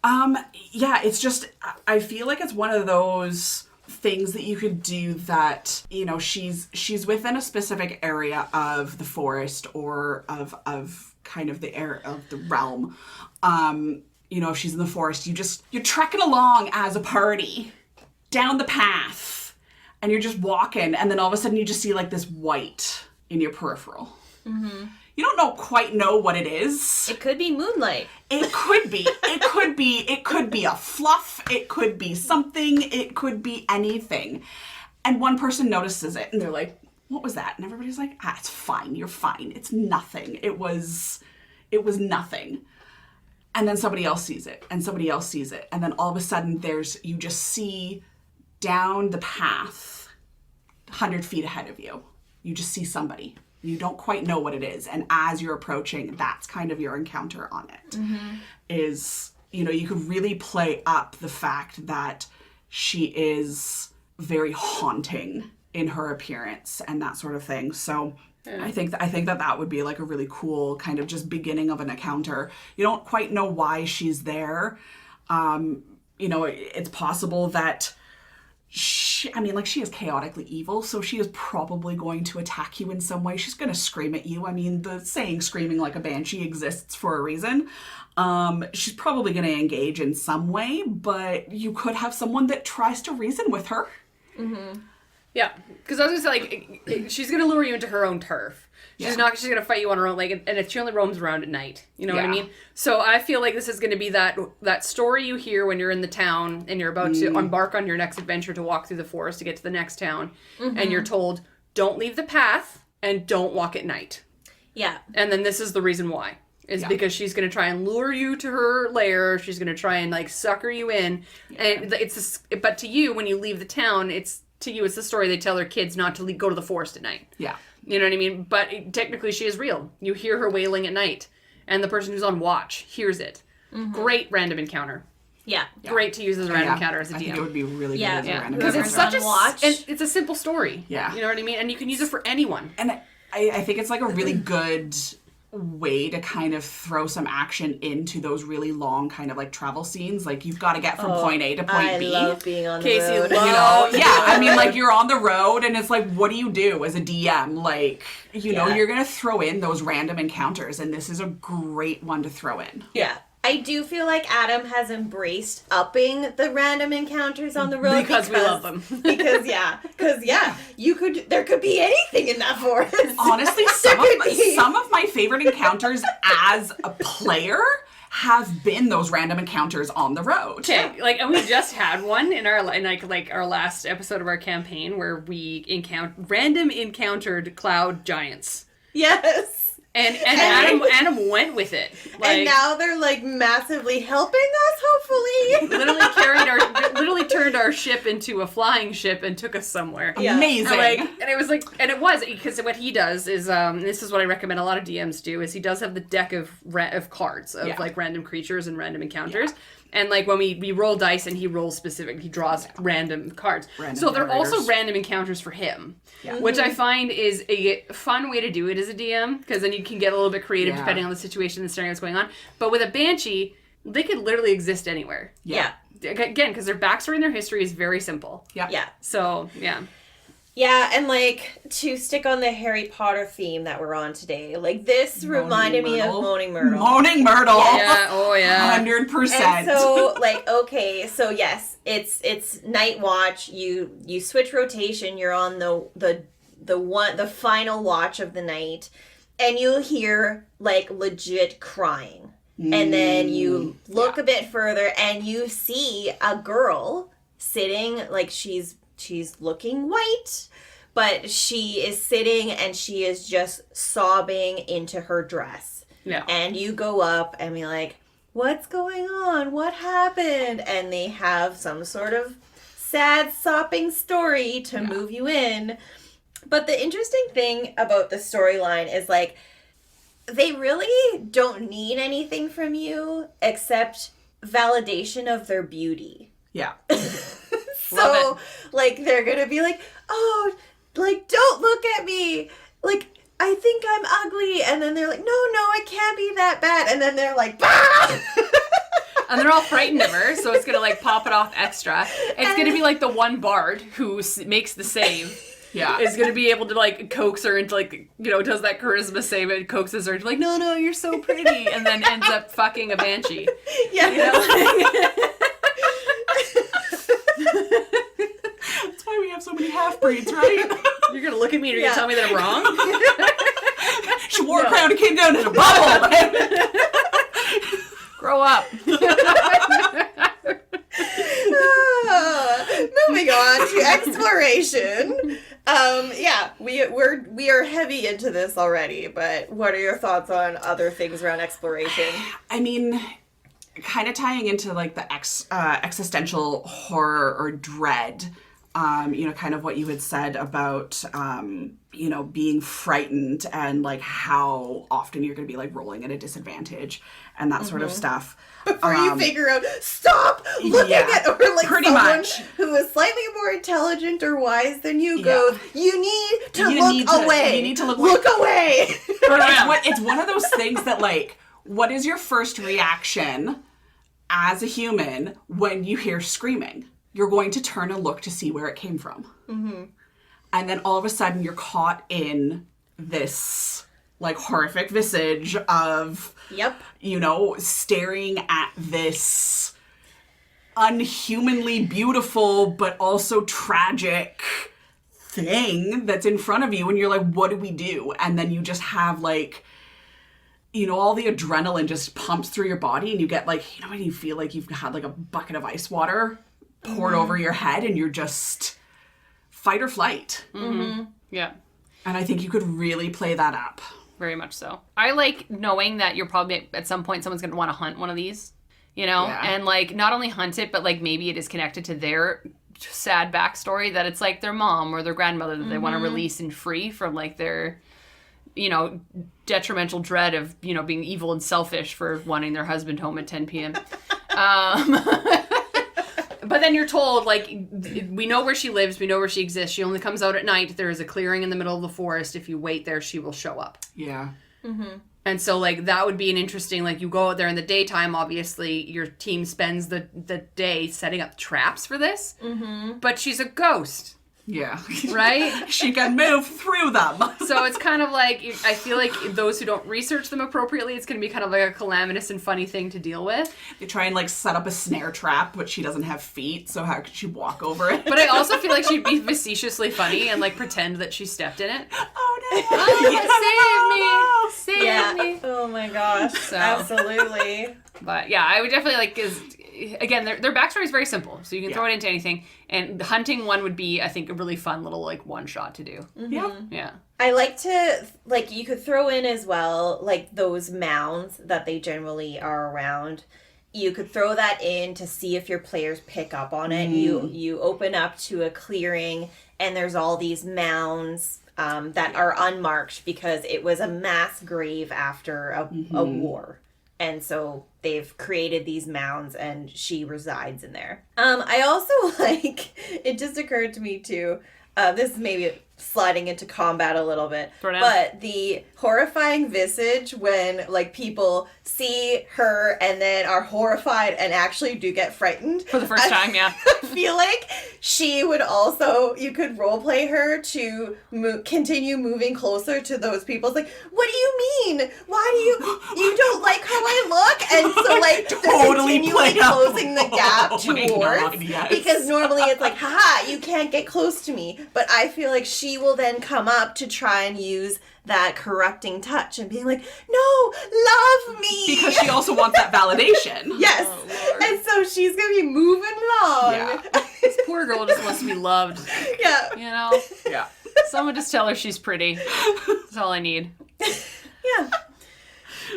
Speaker 4: Yeah, it's just, I feel like it's one of those things that you could do that, you know, she's within a specific area of the forest or of kind of the area of the realm. You know, if she's in the forest, you're trekking along as a party down the path, and you're just walking, and then all of a sudden you just see like this white in your peripheral. Mm-hmm. You don't quite know what it is.
Speaker 2: It could be moonlight.
Speaker 4: It could be. It could be a fluff. It could be something. It could be anything. And one person notices it and they're like, what was that? And everybody's like, it's fine. You're fine. It's nothing. It was nothing. And then somebody else sees it and somebody else sees it. And then all of a sudden you just see down the path 100 feet ahead of you. You just see somebody. You don't quite know what it is. And as you're approaching, that's kind of your encounter on it. Mm-hmm. Is, you know, you could really play up the fact that she is very haunting in her appearance and that sort of thing. So I think that would be like a really cool kind of just beginning of an encounter. You don't quite know why she's there. You know, it's possible that she is chaotically evil, so she is probably going to attack you in some way. She's going to scream at you. I mean, the saying screaming like a banshee exists for a reason. She's probably going to engage in some way, but you could have someone that tries to reason with her.
Speaker 3: Mm-hmm. Yeah, because I was going to say, like, she's going to lure you into her own turf. She's going to fight you on her own, like, and she only roams around at night. You know what I mean? So I feel like this is going to be that story you hear when you're in the town and you're about to embark on your next adventure to walk through the forest to get to the next town. Mm-hmm. And you're told, don't leave the path and don't walk at night. Yeah. And then this is the reason why. Because she's going to try and lure you to her lair. She's going to try and, like, sucker you in. Yeah. And but to you, when you leave the town, it's the story they tell their kids not to go to the forest at night. Yeah. You know what I mean? But technically she is real. You hear her wailing at night. And the person who's on watch hears it. Mm-hmm. Great random encounter. Yeah. Great to use as a random encounter as a DM.
Speaker 4: I think it would be really good as a random
Speaker 3: encounter.
Speaker 4: Because
Speaker 3: it's such and it's a simple story.
Speaker 4: Yeah.
Speaker 3: You know what I mean? And you can use it for anyone.
Speaker 4: And I think it's like a really good way to kind of throw some action into those really long kind of like travel scenes. Like you've got to get from point A to point B.
Speaker 2: I love being on the
Speaker 3: You
Speaker 2: road.
Speaker 3: know,
Speaker 4: I mean, like you're on the road and it's like, what do you do as a DM? Like, you know, you're going to throw in those random encounters and this is a great one to throw in.
Speaker 2: Yeah. I do feel like Adam has embraced upping the random encounters on the road
Speaker 3: because we love them.
Speaker 2: Because there could be anything in that forest.
Speaker 4: Honestly, some of my favorite encounters as a player have been those random encounters on the road.
Speaker 3: Okay, like, and we just had one in our our last episode of our campaign where we encountered cloud giants.
Speaker 2: Yes.
Speaker 3: And Adam went with it. Like,
Speaker 2: and now they're like massively helping us, hopefully.
Speaker 3: literally turned our ship into a flying ship and took us somewhere.
Speaker 4: Yeah. Amazing.
Speaker 3: And it was because what he does is this is what I recommend a lot of DMs do is he does have the deck of cards of like random creatures and random encounters. Yeah. And like when we roll dice and he rolls he draws random cards. So they're also random encounters for him, which I find is a fun way to do it as a DM because then you can get a little bit creative depending on the situation and scenario that's going on. But with a Banshee, they could literally exist anywhere. Yeah. Again, because their backstory and their history is very simple. Yeah. So, yeah.
Speaker 2: Yeah, and like to stick on the Harry Potter theme that we're on today, like this reminded me of Moaning Myrtle.
Speaker 4: Moaning Myrtle.
Speaker 3: Yeah, oh yeah.
Speaker 4: 100%.
Speaker 2: And so like, okay, so yes, it's night watch. You switch rotation, you're on the final watch of the night, and you'll hear like legit crying. And then you look a bit further and you see a girl sitting like she's she's looking white, but she is sitting and she is just sobbing into her dress.
Speaker 3: Yeah.
Speaker 2: And you go up and be like, what's going on? What happened? And they have some sort of sad, sopping story to move you in. But the interesting thing about the storyline is, like, they really don't need anything from you except validation of their beauty.
Speaker 4: Yeah.
Speaker 2: So, like, they're gonna be like, oh, like, don't look at me. Like, I think I'm ugly. And then they're like, no, it can't be that bad. And then they're like, bah!
Speaker 3: And they're all frightened of her, so it's gonna, like, pop it off extra. It's gonna be like the one bard who makes the save.
Speaker 4: Yeah.
Speaker 3: Is gonna be able to, like, coax her into, like, you know, does that charisma save and coaxes her to, like, no, you're so pretty, and then ends up fucking a banshee.
Speaker 2: Yeah.
Speaker 3: You know?
Speaker 4: That's why we have so many half-breeds, right?
Speaker 3: You're gonna look at me and you're gonna tell me that I'm wrong?
Speaker 4: She wore a crown and came down in a bubble.
Speaker 3: Grow up.
Speaker 2: Moving on to exploration. We are heavy into this already, but what are your thoughts on other things around exploration?
Speaker 4: I mean, kind of tying into, like, the existential horror or dread, you know, kind of what you had said about, you know, being frightened and, like, how often you're going to be, like, rolling at a disadvantage and that sort of stuff.
Speaker 2: Before you figure out, stop looking at, or, like,
Speaker 4: pretty
Speaker 2: someone
Speaker 4: much.
Speaker 2: who is slightly more intelligent or wise than you goes, you need to look away.
Speaker 4: You need to look
Speaker 2: away.
Speaker 4: It's one of those things that, like, what is your first reaction as a human when you hear screaming? You're going to turn and look to see where it came from. Mm-hmm. And then all of a sudden you're caught in this, like, horrific visage of, you know, staring at this unhumanly beautiful but also tragic thing that's in front of you. And you're like, what do we do? And then you just have, like, you know, all the adrenaline just pumps through your body and you get, like, you know, when you feel like you've had, like, a bucket of ice water poured over your head and you're just fight or flight.
Speaker 3: Mm-hmm. Yeah.
Speaker 4: And I think you could really play that up.
Speaker 3: Very much so. I like knowing that you're probably, at some point, someone's going to want to hunt one of these, you know?
Speaker 4: Yeah.
Speaker 3: And, like, not only hunt it, but, like, maybe it is connected to their sad backstory, that it's, like, their mom or their grandmother that they want to release and free from, like, their, you know, detrimental dread of, you know, being evil and selfish for wanting their husband home at 10 p.m. But then you're told, like, we know where she lives, we know where she exists. She only comes out at night. There is a clearing in the middle of the forest. If you wait there, she will show up.
Speaker 4: Yeah.
Speaker 2: Mm-hmm.
Speaker 3: And so, like, that would be an interesting, like, you go out there in the daytime, obviously, your team spends the day setting up traps for this. Mm-hmm. But she's a ghost.
Speaker 4: Yeah.
Speaker 3: Right?
Speaker 4: She can move through them.
Speaker 3: So it's kind of like, I feel like those who don't research them appropriately, it's going to be kind of like a calamitous and funny thing to deal with.
Speaker 4: They try and, like, set up a snare trap, but she doesn't have feet, so how could she walk over it?
Speaker 3: But I also feel like she'd be facetiously funny and, like, pretend that she stepped in it.
Speaker 4: Oh, no.
Speaker 3: Save me!
Speaker 2: Oh my gosh.
Speaker 3: So.
Speaker 2: Absolutely.
Speaker 3: But yeah, I would definitely like, because again, their backstory is very simple, so you can throw it into anything. And the hunting one would be, I think, a really fun little, like, one shot to do.
Speaker 2: Mm-hmm.
Speaker 3: Yeah.
Speaker 2: I like to, like, you could throw in as well, like, those mounds that they generally are around. You could throw that in to see if your players pick up on it. You open up to a clearing, and there's all these mounds that are unmarked because it was a mass grave after a war. And so they've created these mounds and she resides in there. I also like, it just occurred to me too, this is maybe sliding into combat a little bit, but the horrifying visage when, like, people see her and then are horrified and actually do get frightened.
Speaker 3: For the first time, yeah.
Speaker 2: I feel like she would also, you could roleplay her to continue moving closer to those people. It's like, what do you mean? Why do you don't like how I look? And so, like,
Speaker 4: totally
Speaker 2: continually closing the gap towards.
Speaker 4: Yes.
Speaker 2: Because normally it's like, haha, you can't get close to me. But I feel like she will then come up to try and use that corrupting touch and being like, no, love me.
Speaker 4: Because she also wants that validation.
Speaker 2: Yes.
Speaker 3: Oh,
Speaker 2: and so she's going to be moving along.
Speaker 4: Yeah.
Speaker 3: This poor girl just wants to be loved.
Speaker 2: Yeah.
Speaker 3: You know?
Speaker 4: Yeah.
Speaker 3: Someone just tell her she's pretty. That's all I need.
Speaker 2: Yeah.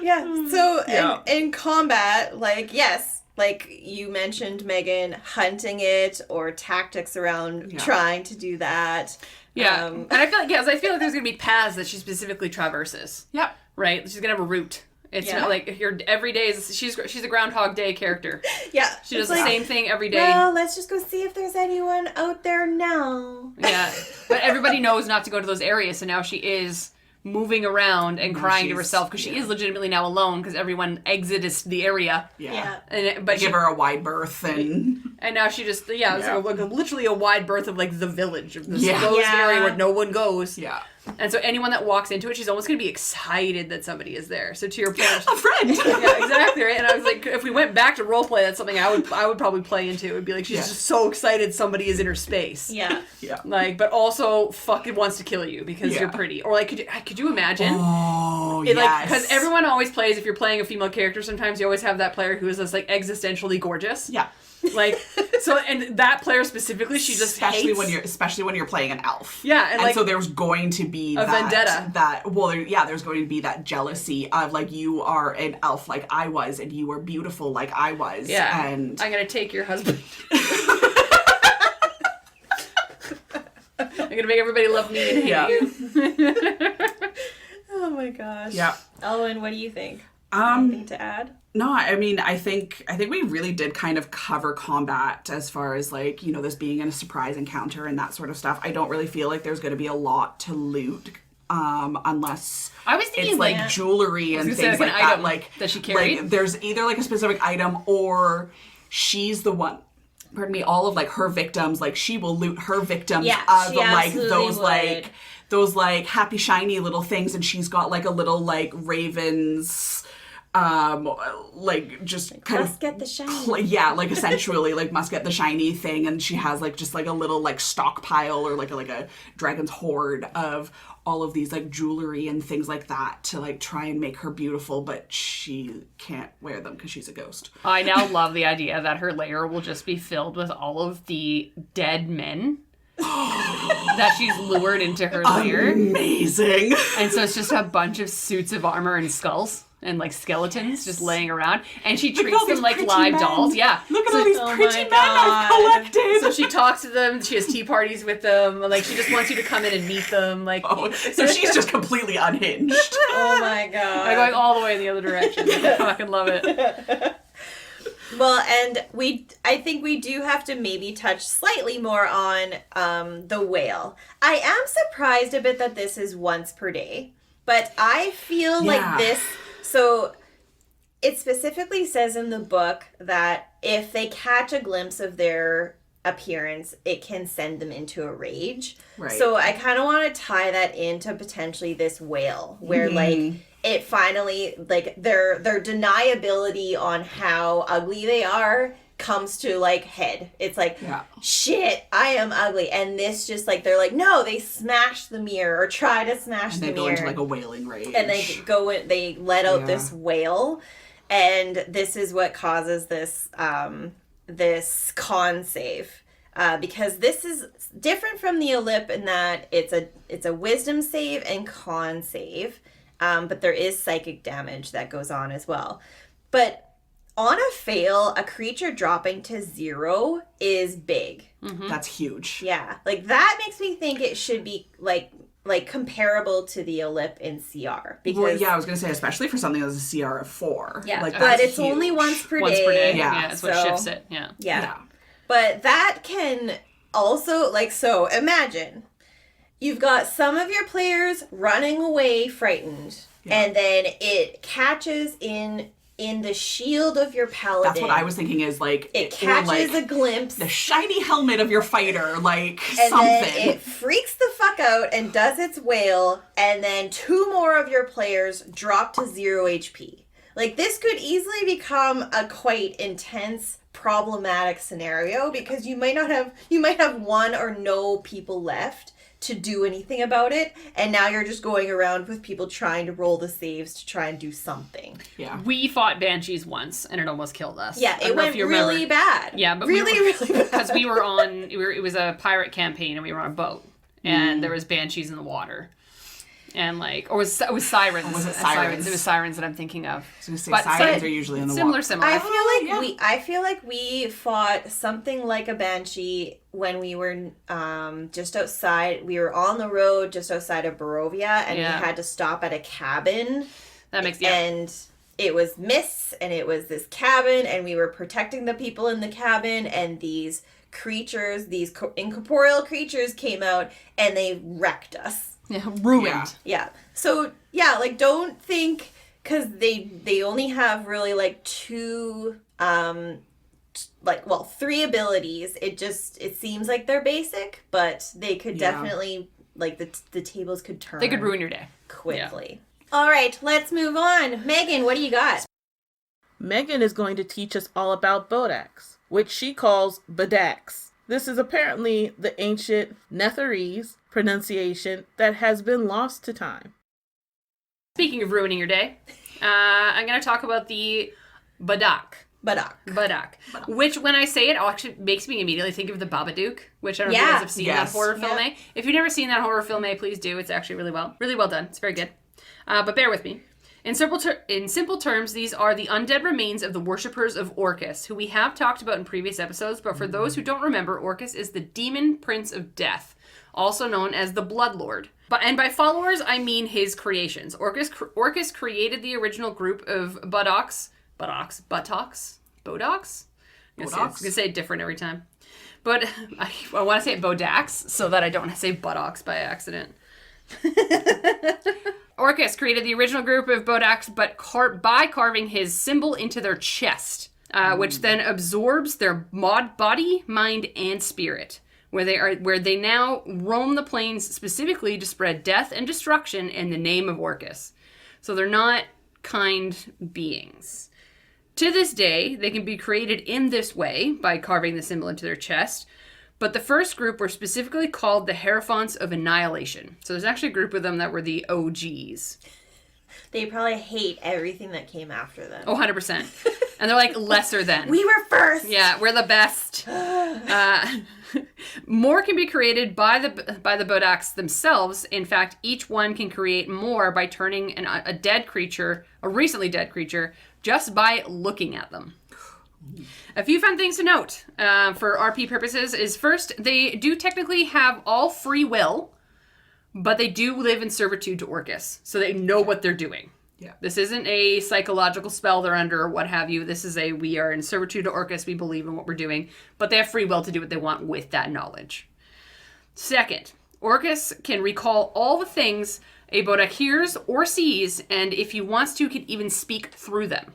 Speaker 2: Yeah. So in combat, like, yes, like you mentioned, Megan, hunting it or tactics around trying to do that.
Speaker 3: Yeah. And I feel like, there's going to be paths that she specifically traverses.
Speaker 4: Yep.
Speaker 3: Right? She's going to have a route. It's not like your every day she's a Groundhog Day character.
Speaker 2: Yeah.
Speaker 3: She does the same thing every day.
Speaker 2: Well, let's just go see if there's anyone out there now.
Speaker 3: Yeah. But everybody knows not to go to those areas, so now she is moving around and crying to herself because she is legitimately now alone because everyone exited the area.
Speaker 2: Yeah.
Speaker 3: But
Speaker 4: give her a wide berth and
Speaker 3: now she just like literally a wide berth of like the village of this closed area where no one goes.
Speaker 4: Yeah.
Speaker 3: And so anyone that walks into it, she's almost going to be excited that somebody is there. So to your point,
Speaker 4: a friend.
Speaker 3: Yeah, exactly, right? And I was like, if we went back to roleplay, that's something I would probably play into. It'd be like, she's just so excited somebody is in her space.
Speaker 2: Yeah.
Speaker 4: Yeah.
Speaker 3: Like, but also fucking wants to kill you because you're pretty. Or like, could you imagine?
Speaker 4: Oh,
Speaker 3: Because everyone always plays, if you're playing a female character, sometimes you always have that player who is just like existentially gorgeous.
Speaker 4: Yeah.
Speaker 3: Like, so, and that player specifically, she just
Speaker 4: especially
Speaker 3: hates.
Speaker 4: when you're playing an elf.
Speaker 3: Yeah, and like,
Speaker 4: so there's going to be
Speaker 3: a vendetta.
Speaker 4: There's going to be that jealousy of like, you are an elf like I was, and you are beautiful like I was.
Speaker 3: Yeah,
Speaker 4: and
Speaker 3: I'm gonna take your husband. I'm gonna make everybody love me and hate you.
Speaker 2: Oh my gosh.
Speaker 4: Yeah.
Speaker 2: Ehlwyn, what do you think? Anything to add?
Speaker 4: No, I mean, I think we really did kind of cover combat as far as like, you know, this being a surprise encounter and that sort of stuff. I don't really feel like there's going to be a lot to loot, unless
Speaker 3: I was thinking
Speaker 4: it's like jewelry and things like that. Like
Speaker 3: that she carried.
Speaker 4: Like there's either like a specific item or she's the one. Pardon me. All of like her victims, like she will loot her victims of like those like happy shiny little things, and she's got like a little like raven's like just kind
Speaker 2: must
Speaker 4: of
Speaker 2: get the shiny.
Speaker 4: like essentially like must get the shiny thing, and she has like just like a little like stockpile or like a dragon's hoard of all of these like jewelry and things like that to like try and make her beautiful, but she can't wear them because she's a ghost.
Speaker 3: I now love the idea that her lair will just be filled with all of the dead men that she's lured into her lair.
Speaker 4: Amazing.
Speaker 3: And so it's just a bunch of suits of armor and skulls and like skeletons just laying around, and she treats them like live dolls. Yeah,
Speaker 4: look at all these pretty men I've collected.
Speaker 3: So she talks to them, she has tea parties with them, like she just wants you to come in and meet them. Like,
Speaker 4: so she's just completely unhinged.
Speaker 2: Oh my god,
Speaker 3: I'm going all the way in the other direction. I fucking love it.
Speaker 2: Well, and I think we do have to maybe touch slightly more on the whale. I am surprised a bit that this is once per day, but I feel like this. So it specifically says in the book that if they catch a glimpse of their appearance, it can send them into a rage.
Speaker 4: Right.
Speaker 2: So I kind of want to tie that into potentially this whale, where like it finally, like their deniability on how ugly they are comes to like head. It's like, shit, I am ugly. And this just like, they're like, no, they smash the mirror or try to smash the mirror.
Speaker 4: And they go into like a wailing rage.
Speaker 2: And they let out this wail. And this is what causes this, this con save. Because this is different from the Allip in that it's a wisdom save and con save. But there is psychic damage that goes on as well. But on a fail, a creature dropping to 0 is big.
Speaker 4: Mm-hmm. That's huge.
Speaker 2: Yeah. Like, that makes me think it should be, like comparable to the Allip in CR. Because,
Speaker 4: I was going to say, especially for something that's a CR of 4.
Speaker 2: Yeah,
Speaker 4: like,
Speaker 2: but it's
Speaker 4: huge.
Speaker 2: only once per day.
Speaker 3: Once per day.
Speaker 4: Yeah.
Speaker 3: That's what shifts it. Yeah.
Speaker 2: But that can also, like, so imagine you've got some of your players running away frightened, and then it catches in the shield of your paladin.
Speaker 4: That's what I was thinking is like...
Speaker 2: It catches a glimpse.
Speaker 4: The shiny helmet of your fighter, like
Speaker 2: and
Speaker 4: something.
Speaker 2: Then it freaks the fuck out and does its wail, and then 2 more of your players drop to 0 HP. Like, this could easily become a quite intense, problematic scenario, because you might have 1 or no people left to do anything about it, and now you're just going around with people trying to roll the saves to try and do something.
Speaker 4: Yeah.
Speaker 3: We fought Banshees once, and it almost killed us.
Speaker 2: Yeah, it went really bad.
Speaker 3: Yeah, but
Speaker 2: really bad.
Speaker 3: Because it was a pirate campaign, and we were on a boat, and there was Banshees in the water. And it was sirens.
Speaker 4: Was it sirens?
Speaker 3: It was sirens that I'm thinking of.
Speaker 4: I was going to say, sirens are usually in the water.
Speaker 3: Similar.
Speaker 2: I feel like we fought something like a Banshee when we were just outside. We were on the road just outside of Barovia, and we had to stop at a cabin.
Speaker 3: That makes
Speaker 2: And it was mists, and it was this cabin, and we were protecting the people in the cabin, and these creatures, these incorporeal creatures came out, and they wrecked us.
Speaker 3: Yeah, ruined.
Speaker 2: Yeah. So, yeah, don't think, because they only have really, two, 3 abilities. It seems like they're basic, but they could definitely, the tables could turn.
Speaker 3: They could ruin your day.
Speaker 2: Quickly. Yeah. All right, let's move on. Megan, what do you got?
Speaker 1: Megan is going to teach us all about Bodaks, which she calls Bodaks. This is apparently the ancient Netherese pronunciation that has been lost to time.
Speaker 3: Speaking of ruining your day, I'm going to talk about the Bodak. Bodak. Which, when I say it, actually makes me immediately think of the Babadook, which I don't know if you guys have seen that horror film. If you've never seen that horror film, please do. It's actually really well done. It's very good. But bear with me. In simple terms, these are the undead remains of the worshippers of Orcus, who we have talked about in previous episodes, but for those who don't remember, Orcus is the demon prince of death, also known as the Bloodlord. And by followers, I mean his creations. Orcus created the original group of Bodaks? I'm going to say it different every time. But I want to say it Bodaks, so that I don't say buttocks by accident. Orcus created the original group of Bodaks, but by carving his symbol into their chest, which then absorbs their body, mind, and spirit, where they now roam the plains specifically to spread death and destruction in the name of Orcus. So they're not kind beings. To this day, they can be created in this way by carving the symbol into their chest. But the first group were specifically called the Hierophants of Annihilation. So there's actually a group of them that were the OGs.
Speaker 2: They probably hate everything that came after them.
Speaker 3: Oh, 100%. And they're lesser than.
Speaker 2: We were first!
Speaker 3: Yeah, we're the best. More can be created by the Bodaks themselves. In fact, each one can create more by turning a recently dead creature, just by looking at them. A few fun things to note for RP purposes is, first, they do technically have all free will, but they do live in servitude to Orcus, so they know what they're doing.
Speaker 4: Yeah.
Speaker 3: This isn't a psychological spell they're under or what have you. This is we are in servitude to Orcus, we believe in what we're doing, but they have free will to do what they want with that knowledge. Second, Orcus can recall all the things a Bodak hears or sees, and if he wants to, can even speak through them.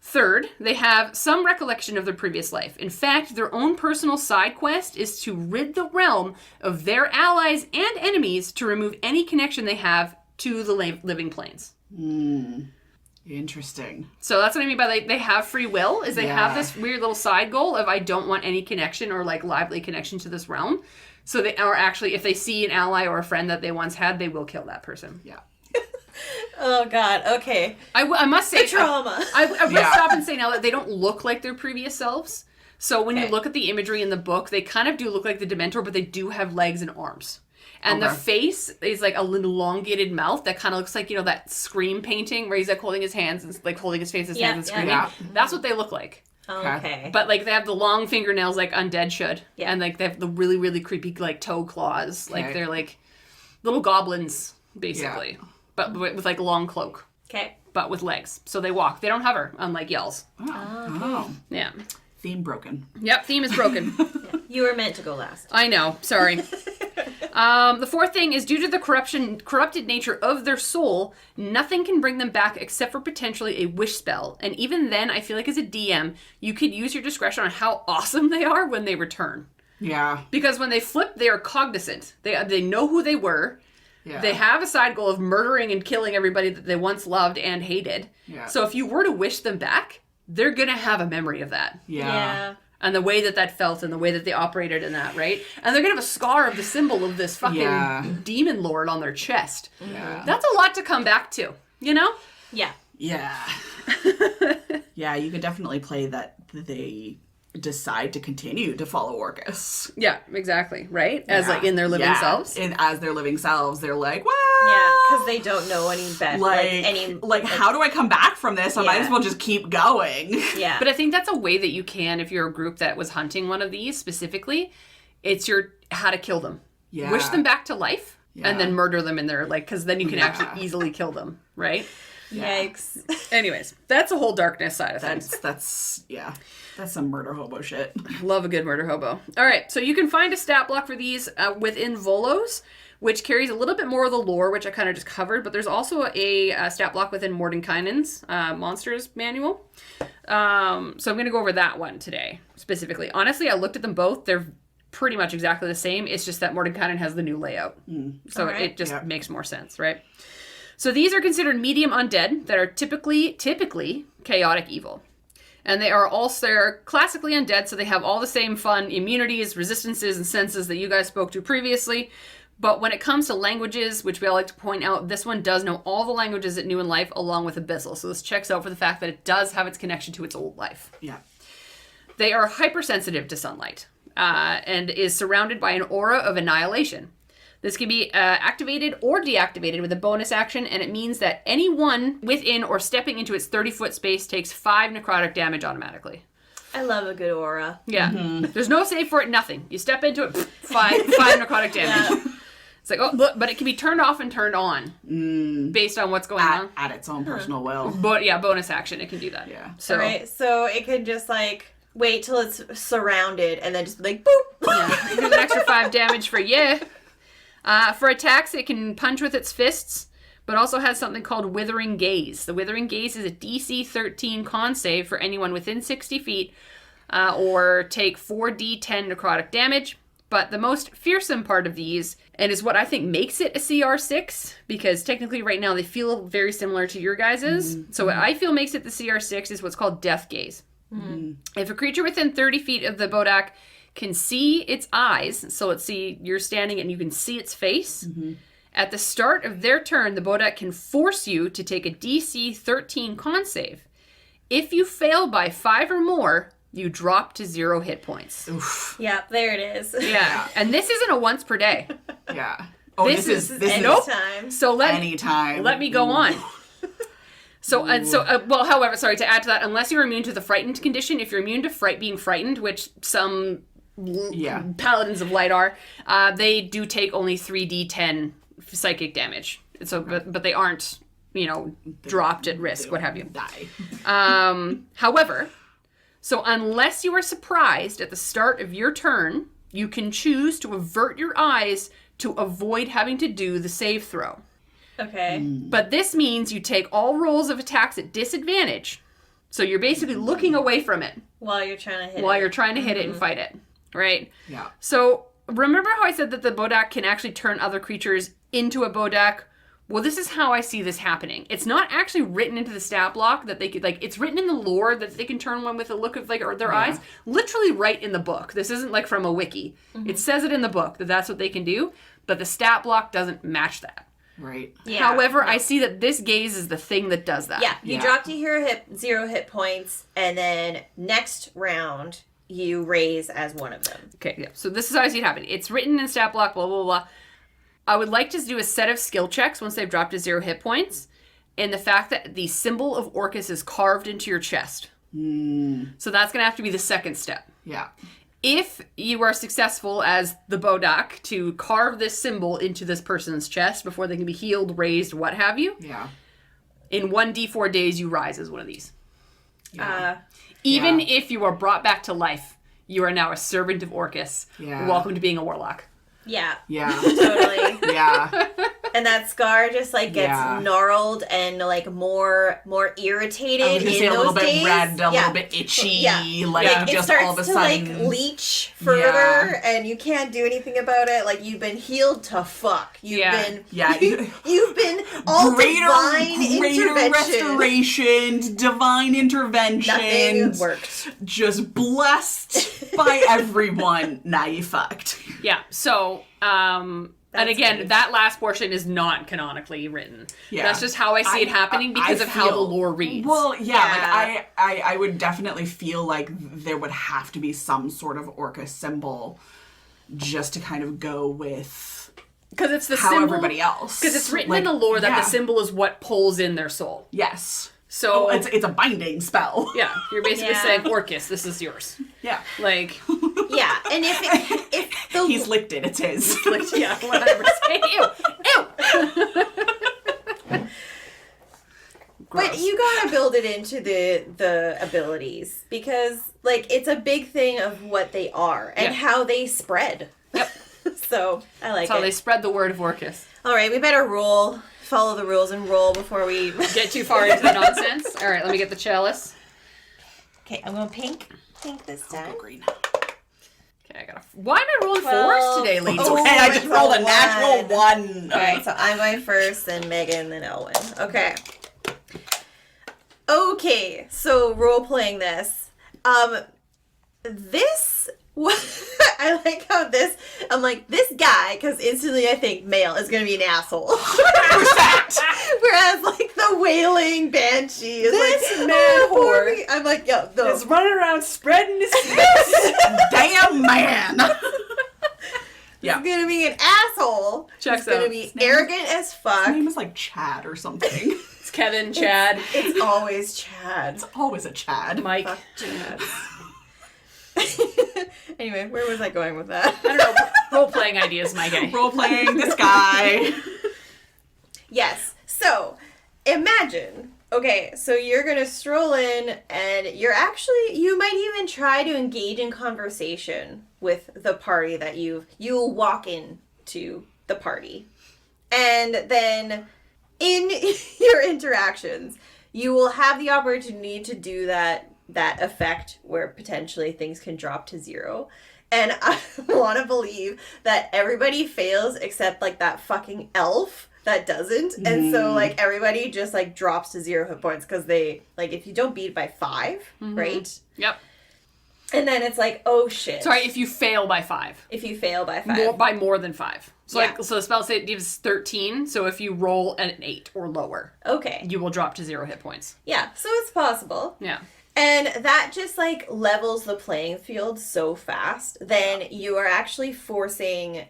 Speaker 3: Third, they have some recollection of their previous life. In fact, their own personal side quest is to rid the realm of their allies and enemies to remove any connection they have to the living planes.
Speaker 4: Interesting.
Speaker 3: So that's what I mean by they have free will, is they have this weird little side goal of I don't want any connection or lively connection to this realm. So they are actually, if they see an ally or a friend that they once had, they will kill that person.
Speaker 4: Yeah.
Speaker 2: Oh, God. Okay.
Speaker 3: I must say...
Speaker 2: The trauma.
Speaker 3: I will stop and say now that they don't look like their previous selves. So when you look at the imagery in the book, they kind of do look like the Dementor, but they do have legs and arms. And the face is an elongated mouth that kind of looks like, that Scream painting where he's holding his hands and holding his face in his hands and screaming. Yeah. That's what they look like.
Speaker 2: Okay.
Speaker 3: But they have the long fingernails like undead should. Yeah. And they have the really, really creepy toe claws. Okay. They're little goblins, basically. Yeah. But with long cloak.
Speaker 2: Okay.
Speaker 3: But with legs. So they walk. They don't hover, unlike Yells.
Speaker 4: Oh.
Speaker 3: Yeah.
Speaker 4: Theme broken.
Speaker 3: Yep, theme is broken.
Speaker 2: You were meant to go last.
Speaker 3: I know. Sorry. The fourth thing is, due to the corrupted nature of their soul, nothing can bring them back except for potentially a wish spell. And even then, I feel like as a DM, you could use your discretion on how awesome they are when they return.
Speaker 4: Yeah.
Speaker 3: Because when they flip, they are cognizant. They know who they were. Yeah. They have a side goal of murdering and killing everybody that they once loved and hated. Yeah. So if you were to wish them back, they're going to have a memory of that.
Speaker 4: Yeah.
Speaker 3: And the way that felt and the way that they operated in that, right? And they're going to have a scar of the symbol of this fucking demon lord on their chest.
Speaker 4: Yeah.
Speaker 3: That's a lot to come back to, you know?
Speaker 2: Yeah.
Speaker 4: Yeah. Yeah, you could definitely play that they decide to continue to follow Orcus.
Speaker 3: Yeah, exactly, right? As like in their living selves.
Speaker 4: And as their living selves, they're like, well,
Speaker 2: Yeah, because they don't know any better.
Speaker 4: Like, how do I come back from this? I might as well just keep going.
Speaker 2: Yeah.
Speaker 3: But I think that's a way that you can, if you're a group that was hunting one of these specifically, it's your how to kill them.
Speaker 4: Yeah.
Speaker 3: Wish them back to life
Speaker 4: Yeah.
Speaker 3: and then murder them in there, like, because then you can actually easily kill them, right?
Speaker 2: Yikes.
Speaker 3: Anyways, that's a whole darkness side of things.
Speaker 4: That's some murder hobo shit.
Speaker 3: Love a good murder hobo. All right, so you can find a stat block for these within Volos, which carries a little bit more of the lore, which I kind of just covered, but there's also a stat block within Mordenkainen's Monsters Manual. So I'm going to go over that one today, specifically. Honestly, I looked at them both. They're pretty much exactly the same. It's just that Mordenkainen has the new layout. So it just makes more sense, right? So these are considered medium undead that are typically chaotic evil. And they're classically undead, so they have all the same fun immunities, resistances, and senses that you guys spoke to previously. But when it comes to languages, which we all like to point out, this one does know all the languages it knew in life along with Abyssal. So this checks out for the fact that it does have its connection to its old life.
Speaker 4: Yeah.
Speaker 3: They are hypersensitive to sunlight and is surrounded by an aura of annihilation. This can be activated or deactivated with a bonus action, and it means that anyone within or stepping into its 30-foot space takes 5 necrotic damage automatically.
Speaker 2: I love a good aura.
Speaker 3: Yeah. There's no save for it, nothing. You step into it, 5 necrotic damage. Yeah. It's like, but it can be turned off and turned on based on what's going on.
Speaker 4: At its own personal will.
Speaker 3: But yeah, bonus action, it can do that.
Speaker 4: Yeah.
Speaker 3: So,
Speaker 2: right, so it could just like wait till it's surrounded and then just be like, boop!
Speaker 3: Yeah, you do an extra 5 damage for you. For attacks, it can punch with its fists, but also has something called Withering Gaze. The Withering Gaze is a DC 13 con save for anyone within 60 feet, or take 4d10 necrotic damage. But the most fearsome part of these, and is what I think makes it a CR6, because technically right now they feel very similar to your guys's. So what I feel makes it the CR6 is what's called Death Gaze. If a creature within 30 feet of the Bodak can see its eyes, so let's see, you're standing and you can see its face. At the start of their turn, the Bodak can force you to take a DC 13 con save. If you fail by 5 or more, you drop to 0 hit points.
Speaker 4: Oof.
Speaker 2: Yeah, there it is.
Speaker 3: Yeah, and this isn't a once per day.
Speaker 4: Yeah. Oh, this is
Speaker 2: anytime.
Speaker 3: So
Speaker 4: anytime.
Speaker 3: Let me go on. Well, however, sorry, to add to that, unless you're immune to the frightened condition, if you're immune to being frightened, which some paladins of light are, they do take only 3d10 psychic damage. So, but they aren't, dropped at risk, what have you.
Speaker 4: Die.
Speaker 3: However, so unless you are surprised at the start of your turn, you can choose to avert your eyes to avoid having to do the save throw.
Speaker 2: Okay.
Speaker 3: But this means you take all rolls of attacks at disadvantage. So you're basically looking away from it.
Speaker 2: While you're trying to hit
Speaker 3: While you're trying to hit it and fight it. Right?
Speaker 4: Yeah.
Speaker 3: So remember how I said that the Bodak can actually turn other creatures into a Bodak? Well, this is how I see this happening. It's not actually written into the stat block that they could, it's written in the lore that they can turn one with a look of, or their eyes. Literally right in the book. This isn't, from a wiki. It says it in the book that that's what they can do, but the stat block doesn't match that.
Speaker 4: Right.
Speaker 2: Yeah.
Speaker 3: However, I see that this gaze is the thing that does that.
Speaker 2: Yeah, you drop to 0 hit points, and then next round, you raise as one of them.
Speaker 3: Okay, yeah. So this is how I see it happen. It's written in stat block, blah, blah, blah. I would like to do a set of skill checks once they've dropped to 0 hit points, and the fact that the symbol of Orcus is carved into your chest. So that's going to have to be the second step.
Speaker 4: Yeah.
Speaker 3: If you are successful as the Bodak to carve this symbol into this person's chest before they can be healed, raised, what have you, in 1d4 days you rise as one of these. Even if you are brought back to life, you are now a servant of Orcus. Welcome to being a warlock.
Speaker 2: Yeah.
Speaker 4: Yeah.
Speaker 2: Totally.
Speaker 4: Yeah.
Speaker 2: And that scar just like gets gnarled and like more irritated
Speaker 4: I was gonna say
Speaker 2: in
Speaker 4: a little
Speaker 2: those days.
Speaker 4: bit red, a little bit itchy, like
Speaker 2: it
Speaker 4: just
Speaker 2: starts
Speaker 4: all of a
Speaker 2: to
Speaker 4: sudden
Speaker 2: like leech further, and you can't do anything about it. Like you've been healed to fuck. You've been you've been all divine intervention,
Speaker 4: restoration, divine intervention.
Speaker 2: Nothing worked.
Speaker 4: Just blessed by everyone. Now you fucked.
Speaker 3: Yeah. So, and again, good. That last portion is not canonically written. Yeah. That's just how I see it happening because of how the lore reads.
Speaker 4: Well, like I would definitely feel like there would have to be some sort of Orca symbol just to kind of go with
Speaker 3: because it's the
Speaker 4: how
Speaker 3: symbol,
Speaker 4: everybody else.
Speaker 3: Because it's written in the lore that the symbol is what pulls in their soul.
Speaker 4: Yes.
Speaker 3: So
Speaker 4: it's a binding spell.
Speaker 3: Yeah, you're basically saying, Orcus, this is yours.
Speaker 4: Yeah.
Speaker 3: Like.
Speaker 2: Yeah, and if the
Speaker 4: he's licked it, it's his.
Speaker 3: Yeah, 100%. Ew.
Speaker 2: But you gotta build it into the abilities because like it's a big thing of what they are and how they spread.
Speaker 3: Yep.
Speaker 2: So I like
Speaker 3: That's how they spread the word of Orcus.
Speaker 2: All right, we better follow the rules and roll before we
Speaker 3: get too far into the nonsense. All right, let me get the chalice.
Speaker 2: Okay, I'm going pink this time.
Speaker 4: I'll go green.
Speaker 3: Okay, why am I rolling fours today, ladies?
Speaker 4: Okay, I just rolled a natural 1.
Speaker 2: Alright, so I'm going first, then Megan, then Ehlwyn. Okay, so role-playing this. I like how I'm like, this guy, because instantly I think male is going to be an asshole. Whereas, like, the wailing banshee is
Speaker 3: this
Speaker 2: like,
Speaker 3: man whore.
Speaker 2: I'm like, yo, no.
Speaker 3: Is running around spreading his lips.
Speaker 4: Damn man.
Speaker 2: Yeah. He's going to be an asshole.
Speaker 3: Checks
Speaker 2: He's going to be arrogant as fuck.
Speaker 4: His name is like Chad or something.
Speaker 3: It's Kevin, Chad.
Speaker 2: It's always Chad.
Speaker 4: It's always a Chad.
Speaker 3: Mike.
Speaker 2: Fuck Chad. Anyway, where was I going with that?
Speaker 3: I don't know. Role-playing ideas, my guy.
Speaker 4: Role-playing this guy.
Speaker 2: Yes. So, imagine. Okay, so you're going to stroll in and you might even try to engage in conversation with the party that you'll walk into the party. And then in your interactions, you will have the opportunity to do that effect where potentially things can drop to 0. And I want to believe that everybody fails except like that fucking elf that doesn't. And so like everybody just like drops to 0 hit points because they like if you don't beat by 5, right?
Speaker 3: Yep.
Speaker 2: And then it's like, oh shit.
Speaker 3: Sorry, if you fail by 5.
Speaker 2: If you fail by 5.
Speaker 3: By more than 5. So so the spell say it gives 13, so if you roll an 8 or lower,
Speaker 2: okay,
Speaker 3: you will drop to 0 hit points.
Speaker 2: Yeah, so it's possible.
Speaker 3: Yeah.
Speaker 2: And that just, like, levels the playing field so fast. Then you are actually forcing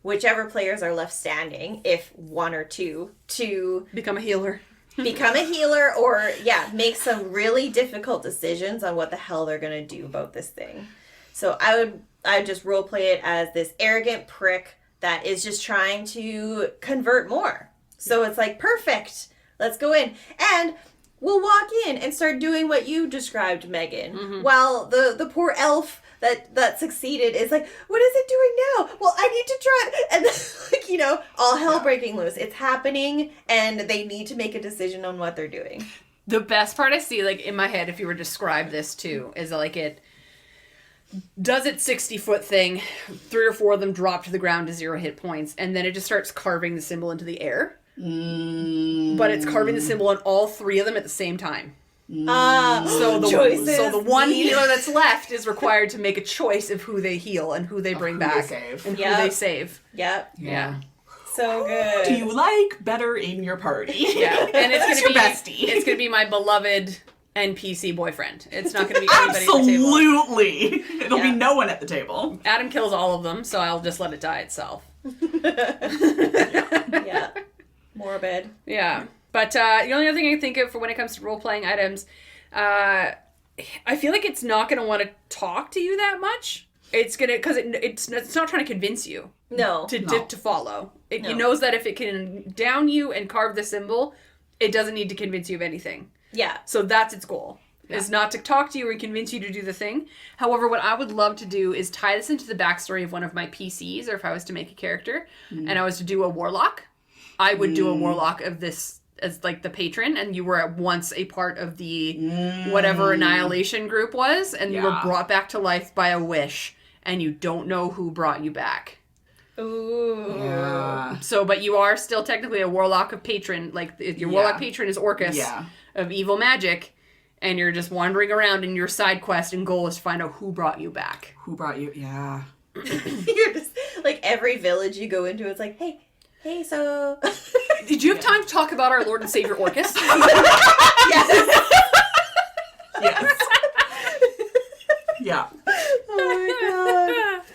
Speaker 2: whichever players are left standing, if 1 or 2, to...
Speaker 3: become a healer.
Speaker 2: Or, make some really difficult decisions on what the hell they're going to do about this thing. So I would just roleplay it as this arrogant prick that is just trying to convert more. So it's like, perfect, let's go in. And... we'll walk in and start doing what you described, Megan. While the poor elf that succeeded is like, what is it doing now? Well, I need to try it. And then, like, all hell breaking loose. It's happening, and they need to make a decision on what they're doing.
Speaker 3: The best part I see, like, in my head, if you were to describe this, too, is, like, it does its 60-foot thing. 3 or 4 of them drop to the ground to 0 hit points, and then it just starts carving the symbol into the air. But it's carving the symbol on all 3 of them at the same time. So the one healer that's left is required to make a choice of who they heal and who they bring back and who they save.
Speaker 2: Yep.
Speaker 3: Yeah.
Speaker 2: So good.
Speaker 4: Do you like better in your party?
Speaker 3: Yeah, and it's gonna
Speaker 4: your
Speaker 3: be
Speaker 4: bestie.
Speaker 3: It's gonna be my beloved NPC boyfriend. It's not gonna be anybody at the table.
Speaker 4: Absolutely. It'll be no one at the table.
Speaker 3: Adam kills all of them, so I'll just let it die itself.
Speaker 2: Yeah. Morbid.
Speaker 3: Yeah. But the only other thing I can think of for when it comes to role-playing items, I feel like it's not going to want to talk to you that much. It's going to, because it's not trying to convince you.
Speaker 2: No.
Speaker 3: To follow. It knows that if it can down you and carve the symbol, it doesn't need to convince you of anything.
Speaker 2: Yeah.
Speaker 3: So that's its goal. Is not to talk to you or convince you to do the thing. However, what I would love to do is tie this into the backstory of one of my PCs, or if I was to make a character, and I was to do a warlock. I would do a warlock of this as like the patron, and you were at once a part of the whatever annihilation group was, and you were brought back to life by a wish, and you don't know who brought you back.
Speaker 2: Ooh.
Speaker 4: Yeah.
Speaker 3: So, but you are still technically a warlock of patron. Like, your warlock patron is Orcus of evil magic, and you're just wandering around, and your side quest and goal is to find out who brought you back.
Speaker 4: Who brought you? Yeah.
Speaker 2: You're just, like, every village you go into, it's like, hey, so...
Speaker 3: Did you have time to talk about our Lord and Savior Orcus?
Speaker 2: Yes.
Speaker 4: Yes. Yeah.
Speaker 2: Oh my god.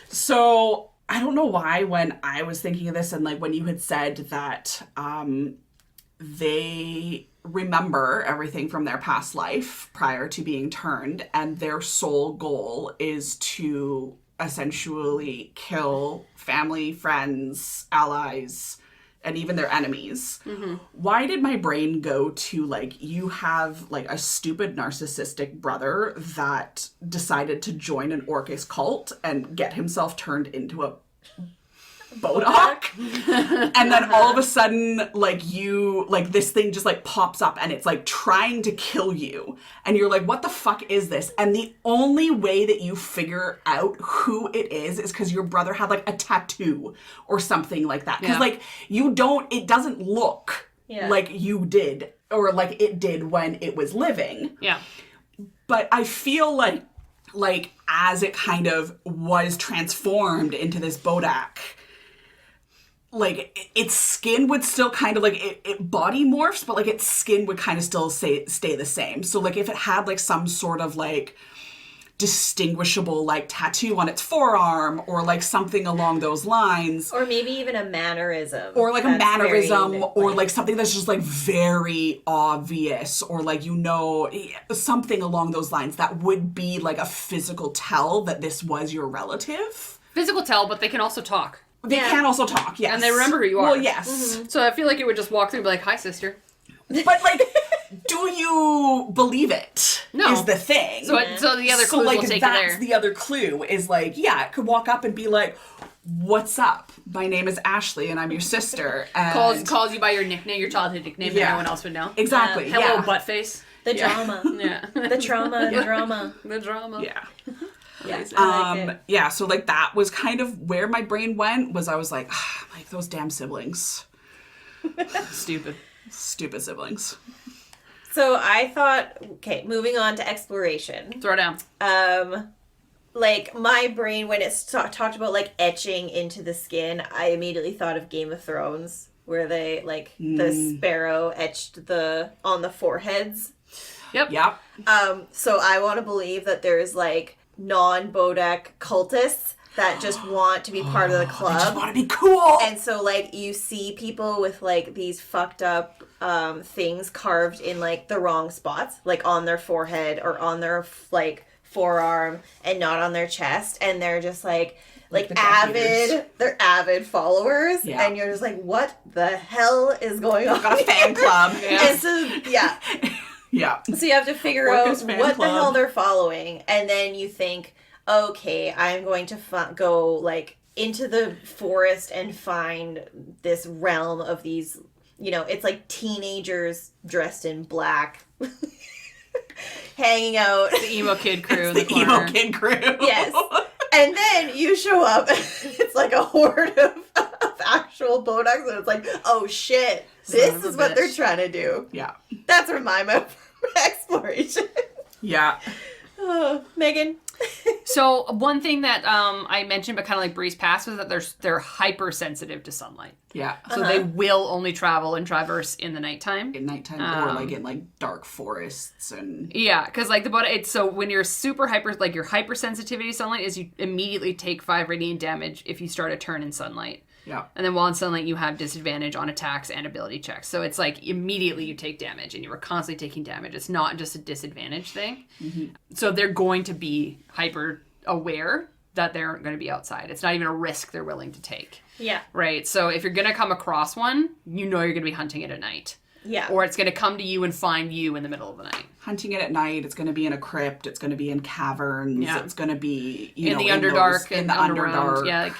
Speaker 4: So I don't know why when I was thinking of this and like when you had said that they remember everything from their past life prior to being turned, and their sole goal is to essentially kill family, friends, allies, and even their enemies. Mm-hmm. Why did my brain go to, like, you have, like, a stupid narcissistic brother that decided to join an Orcus cult and get himself turned into a Bodak? And then all of a sudden, like, this thing just, like, pops up and it's, like, trying to kill you. And you're like, what the fuck is this? And the only way that you figure out who it is because your brother had, like, a tattoo or something like that. Because, like, it doesn't look like you did or like it did when it was living.
Speaker 3: Yeah.
Speaker 4: But I feel like as it kind of was transformed into this Bodak, like, its skin would still kind of, like, it body morphs, but, like, its skin would kind of still stay the same. So, like, if it had, like, some sort of, like, distinguishable, like, tattoo on its forearm or, like, something along those lines.
Speaker 2: Or maybe even a mannerism.
Speaker 4: Or, like, a mannerism or, like, something that's just, like, very obvious or, like, something along those lines that would be, like, a physical tell that this was your relative.
Speaker 3: Physical tell, but they can also talk.
Speaker 4: They can also talk, yes.
Speaker 3: And they remember who you are.
Speaker 4: Well, yes. Mm-hmm.
Speaker 3: So I feel like it would just walk through and be like, hi, sister.
Speaker 4: But, like, do you believe it?
Speaker 3: No.
Speaker 4: Is the thing.
Speaker 3: So the other clues will take you there.
Speaker 4: That's the other clue is, like, it could walk up and be like, what's up? My name is Ashley and I'm your sister. And
Speaker 3: calls you by your nickname, your childhood nickname that no one else would know.
Speaker 4: Exactly,
Speaker 3: Hello, buttface.
Speaker 2: The drama.
Speaker 3: Yeah.
Speaker 2: The trauma.
Speaker 3: Yeah.
Speaker 2: The drama.
Speaker 3: The drama.
Speaker 4: Yeah.
Speaker 2: Yeah,
Speaker 4: so, like, that was kind of where my brain went, I was like, those damn siblings.
Speaker 3: Stupid
Speaker 4: siblings.
Speaker 2: So I thought, okay, moving on to exploration.
Speaker 3: Throw down.
Speaker 2: Like, my brain, when it's talked about, like, etching into the skin, I immediately thought of Game of Thrones, where they, like, the sparrow etched on the foreheads.
Speaker 3: Yep.
Speaker 2: So I want to believe that there's, like, non-Bodak cultists that just want to be part of the club.
Speaker 4: They just want to be cool.
Speaker 2: And so, like, you see people with, like, these fucked up things carved in, like, the wrong spots, like on their forehead or on their, like, forearm and not on their chest. And they're just, like they're avid followers. Yeah. And you're just like, what the hell is going on?
Speaker 4: Got a fan club.
Speaker 2: And so, yeah.
Speaker 4: Yeah.
Speaker 2: So you have to figure out what the hell they're following. And then you think, okay, I'm going to go, like, into the forest and find this realm of these, it's like teenagers dressed in black. Hanging out.
Speaker 3: The emo kid crew in the
Speaker 4: corner. Emo kid crew.
Speaker 2: Yes. And then you show up and it's like a horde of actual Bodaks, and it's like, oh shit, this is what they're trying to do.
Speaker 4: Yeah.
Speaker 2: That's where my exploration.
Speaker 4: Yeah.
Speaker 2: Megan?
Speaker 3: So one thing that I mentioned but kind of like breezed past was that they're hypersensitive to sunlight.
Speaker 4: Yeah.
Speaker 3: So they will only travel and traverse in the nighttime.
Speaker 4: In nighttime or like in like dark forests and...
Speaker 3: Yeah, because like so when you're super like your hypersensitivity to sunlight is you immediately take 5 radiant damage if you start a turn in sunlight.
Speaker 4: Yeah.
Speaker 3: And then while in sunlight, you have disadvantage on attacks and ability checks. So it's like immediately you take damage and you are constantly taking damage. It's not just a disadvantage thing. Mm-hmm. So they're going to be hyper aware that they aren't going to be outside. It's not even a risk they're willing to take.
Speaker 2: Yeah.
Speaker 3: Right? So if you're going to come across one, you know you're going to be hunting it at night.
Speaker 2: Yeah.
Speaker 3: Or it's going to come to you and find you in the middle of the night.
Speaker 4: Hunting it at night, it's going to be in a crypt, it's going to be in caverns, it's going to be,
Speaker 3: in the Underdark.
Speaker 4: In the Underdark.
Speaker 3: Yeah.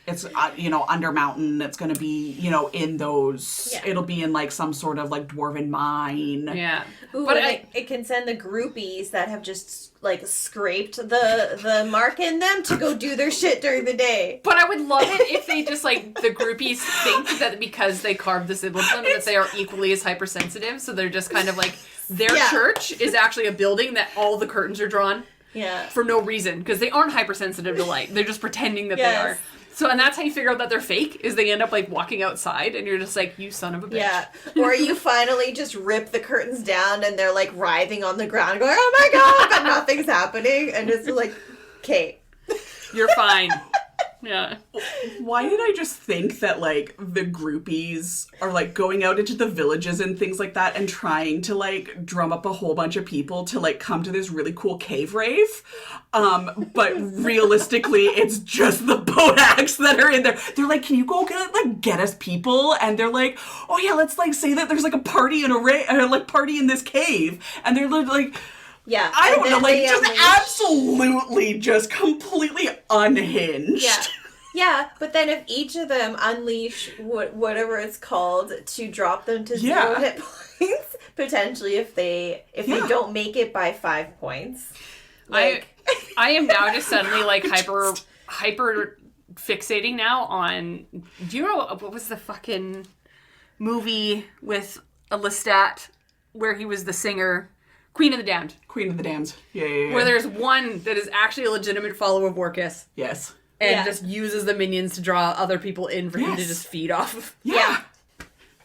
Speaker 4: It's, under mountain. It's going to be, in those, it'll be in like some sort of like dwarven mine.
Speaker 3: Yeah.
Speaker 2: Ooh, but it can send the groupies that have just like scraped the mark in them to go do their shit during the day.
Speaker 3: But I would love it if they just like, the groupies think that because they carved the symbolism that they are equally as hypersensitive. So they're just kind of like, their church is actually a building that all the curtains are drawn.
Speaker 2: Yeah.
Speaker 3: For no reason. Because they aren't hypersensitive to light. They're just pretending that they are. So, and that's how you figure out that they're fake, is they end up, like, walking outside, and you're just like, you son of a bitch.
Speaker 2: Yeah. Or you finally just rip the curtains down, and they're, like, writhing on the ground, going, oh my god, but nothing's happening, and it's like, okay.
Speaker 3: You're fine. Yeah.
Speaker 4: Why did I just think that, like, the groupies are, like, going out into the villages and things like that and trying to, like, drum up a whole bunch of people to, like, come to this really cool cave rave? But realistically, it's just the Bodaks that are in there. They're like, can you go get us people? And they're like, oh yeah, let's, like, say that there's, like, a party party in this cave. And they're like...
Speaker 2: Yeah.
Speaker 4: I don't know, like, just absolutely just completely unhinged.
Speaker 2: Yeah. Yeah, but then if each of them unleash whatever it's called to drop them to 0 hit points, potentially if they don't make it by 5 points. Like...
Speaker 3: I am now just suddenly, like, hyper fixating now on... Do you know what was the fucking movie with a Lestat where he was the singer... Queen of the Damned.
Speaker 4: Queen of the Damned. Yeah.
Speaker 3: Where there's one that is actually a legitimate follower of Orcus.
Speaker 4: Yes.
Speaker 3: And just uses the minions to draw other people in for him to just feed off of.
Speaker 2: Yeah.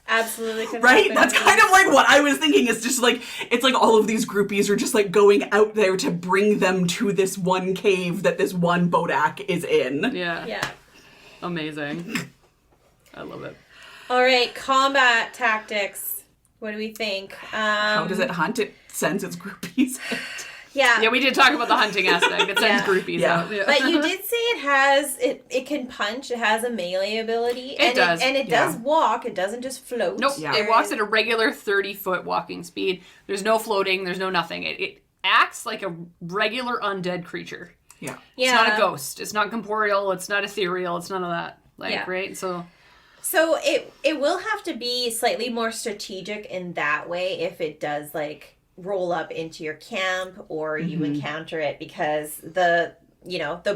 Speaker 2: Absolutely.
Speaker 4: Right? That's kind of like what I was thinking. It's just like, it's like all of these groupies are just like going out there to bring them to this one cave that this one Bodak is in.
Speaker 3: Yeah.
Speaker 2: Yeah.
Speaker 3: Amazing. I love it.
Speaker 2: All right. Combat tactics. What do we think?
Speaker 4: How does it hunt? It sends its groupies out.
Speaker 2: Yeah.
Speaker 3: Yeah, we did talk about the hunting aspect. It sends groupies out. Yeah.
Speaker 2: But you did say it can punch. It has a melee ability.
Speaker 3: It does.
Speaker 2: It does walk. It doesn't just float.
Speaker 3: Nope. Yeah. It walks at a regular 30-foot walking speed. There's no floating. There's no nothing. It acts like a regular undead creature.
Speaker 4: Yeah.
Speaker 3: It's not a ghost. It's not corporeal. It's not ethereal. It's none of that. Right? So
Speaker 2: it will have to be slightly more strategic in that way if it does, like, roll up into your camp or you encounter it, because the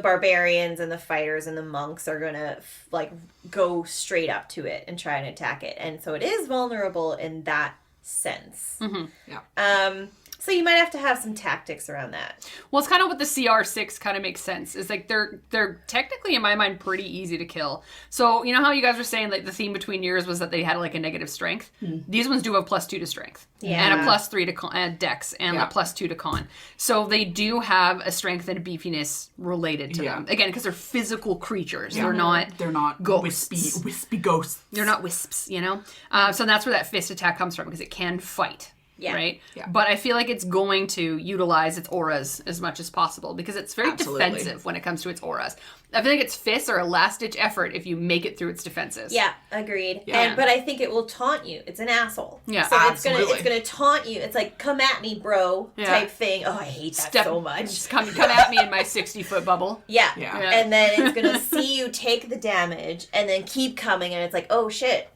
Speaker 2: barbarians and the fighters and the monks are gonna like go straight up to it and try and attack it, and so it is vulnerable in that sense. So you might have to have some tactics around that.
Speaker 3: Well, it's kind of what the CR6 kind of makes sense. Is like they're technically, in my mind, pretty easy to kill. So you know how you guys were saying like the theme between yours was that they had like a negative strength? These ones do have +2 to strength.
Speaker 2: Yeah.
Speaker 3: And a +3 to dex and a +2 to con. So they do have a strength and a beefiness related to them. Again, because they're physical creatures.
Speaker 4: Yeah.
Speaker 3: They're not
Speaker 4: ghosts. wispy ghosts.
Speaker 3: They're not wisps, you know? So that's where that fist attack comes from, because it can fight.
Speaker 2: Yeah.
Speaker 3: Right?
Speaker 4: Yeah.
Speaker 3: But I feel like it's going to utilize its auras as much as possible, because it's very defensive when it comes to its auras. I feel like its fists are a last-ditch effort if you make it through its defenses.
Speaker 2: Yeah, agreed.
Speaker 3: Yeah.
Speaker 2: But I think it will taunt you. It's an asshole.
Speaker 3: Yeah,
Speaker 2: so
Speaker 4: absolutely.
Speaker 2: it's gonna taunt you. It's like, come at me, bro, type thing. Oh, I hate that so much.
Speaker 3: Just come at me in my 60-foot bubble.
Speaker 2: Yeah.
Speaker 4: Yeah.
Speaker 2: And then it's gonna see you take the damage and then keep coming, and it's like, oh shit.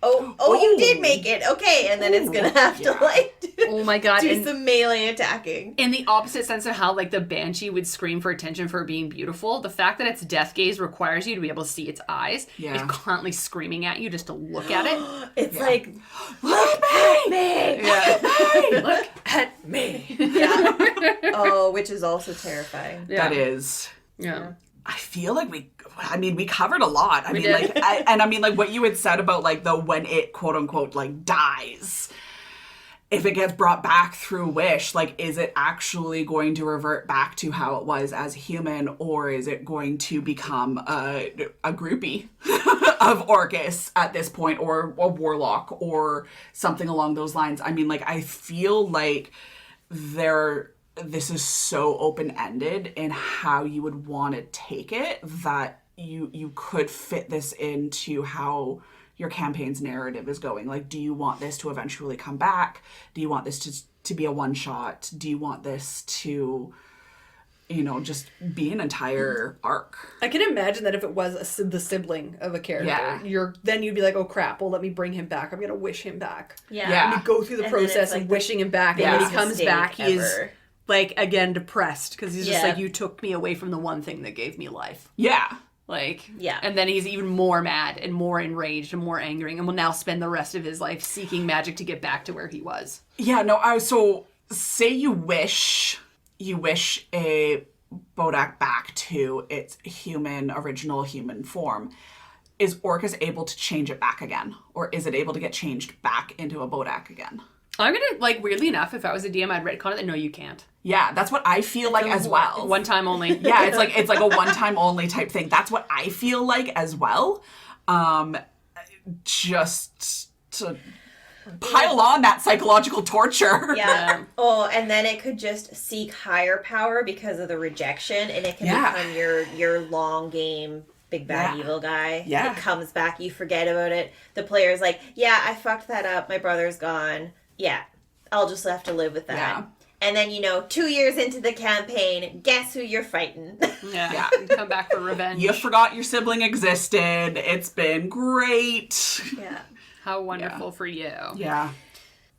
Speaker 2: Oh, you did make it. Okay, and then it's gonna have to like
Speaker 3: oh my god,
Speaker 2: do some melee attacking.
Speaker 3: In the opposite sense of how like the Banshee would scream for attention for being beautiful, the fact that its death gaze requires you to be able to see its eyes, it's constantly screaming at you just to look at it.
Speaker 2: It's like, look at me!
Speaker 3: Yeah. Look at me.
Speaker 2: Yeah. Oh, which is also terrifying.
Speaker 3: Yeah.
Speaker 4: That is.
Speaker 3: Yeah.
Speaker 4: I feel like we covered a lot. I mean, like what you had said about like the when it quote unquote like dies, if it gets brought back through wish, like is it actually going to revert back to how it was as a human, or is it going to become a groupie of Orcus at this point, or a warlock or something along those lines? I mean, like I feel like this is so open-ended in how you would want to take it that you could fit this into how your campaign's narrative is going. Like, do you want this to eventually come back? Do you want this to be a one-shot? Do you want this to, just be an entire arc.
Speaker 3: I can imagine that if it was the sibling of a character, then you'd be like, oh crap, well, let me bring him back. I'm going to wish him back.
Speaker 2: Yeah.
Speaker 3: And you go through the process of wishing him back, and when he comes back, he is, like, again, depressed, because he's just like, you took me away from the one thing that gave me life.
Speaker 4: Yeah.
Speaker 3: Like, and then he's even more mad and more enraged and more angry, and will now spend the rest of his life seeking magic to get back to where he was.
Speaker 4: Yeah, no, so say you wish a Bodak back to its original human form. Is Orcus able to change it back again? Or is it able to get changed back into a Bodak again?
Speaker 3: I'm gonna, like, weirdly enough, if I was a DM, I'd retcon it that no, you can't.
Speaker 4: Yeah, that's what I feel like as well.
Speaker 3: One time only.
Speaker 4: Yeah, it's like a one time only type thing. That's what I feel like as well. Just to pile on that psychological torture.
Speaker 2: Yeah. Oh, and then it could just seek higher power because of the rejection, and it can become your long game big bad evil guy.
Speaker 4: Yeah.
Speaker 2: It comes back, you forget about it. The player's like, yeah, I fucked that up. My brother's gone. Yeah, I'll just have to live with that.
Speaker 4: Yeah.
Speaker 2: And then, 2 years into the campaign, guess who you're fighting?
Speaker 3: Yeah. Come back for revenge.
Speaker 4: You forgot your sibling existed. It's been great.
Speaker 2: Yeah.
Speaker 3: How wonderful for you.
Speaker 4: Yeah.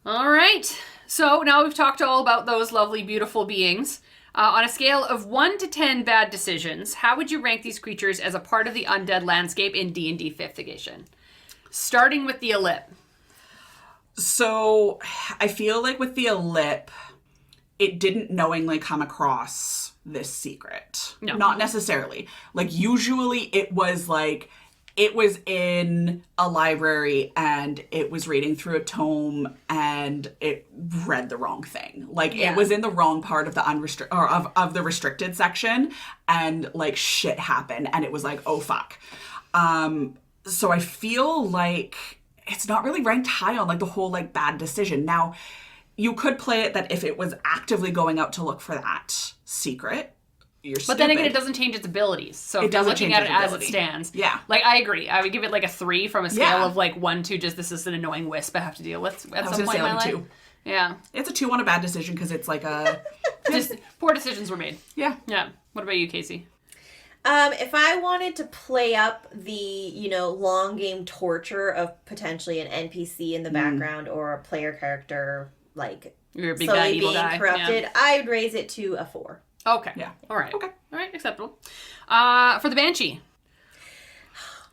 Speaker 3: All right. So now we've talked all about those lovely, beautiful beings. On a scale of 1 to 10 bad decisions, how would you rank these creatures as a part of the undead landscape in D&D 5th edition? Starting with the Allip.
Speaker 4: So I feel like with the Allip, it didn't knowingly come across this secret.
Speaker 3: No.
Speaker 4: Not necessarily. Like, usually it was in a library and it was reading through a tome and it read the wrong thing. Like, it was in the wrong part of the of the restricted section, and like shit happened and it was like, oh fuck. So I feel like it's not really ranked high on like the whole like bad decision. Now, you could play it that if it was actively going out to look for that secret, you're stupid.
Speaker 3: But then again, it doesn't change its abilities. So if you're looking at it as it stands.
Speaker 4: Yeah.
Speaker 3: Like, I agree. I would give it like a 3 from a scale of like 1 to just this is an annoying wisp I have to deal with at some point in my life.
Speaker 4: 2.
Speaker 3: Yeah.
Speaker 4: It's a 2 on a bad decision because it's like a...
Speaker 3: Just poor decisions were made.
Speaker 4: Yeah.
Speaker 3: Yeah. What about you, Casey?
Speaker 2: If I wanted to play up the, long game torture of potentially an NPC in the background or a player character, like,
Speaker 3: You're a big bad
Speaker 2: slowly
Speaker 3: evil
Speaker 2: being
Speaker 3: guy.
Speaker 2: corrupted, I'd raise it to a 4.
Speaker 3: Okay.
Speaker 4: Yeah.
Speaker 3: All right.
Speaker 4: Okay.
Speaker 3: All right. Acceptable. For the Banshee,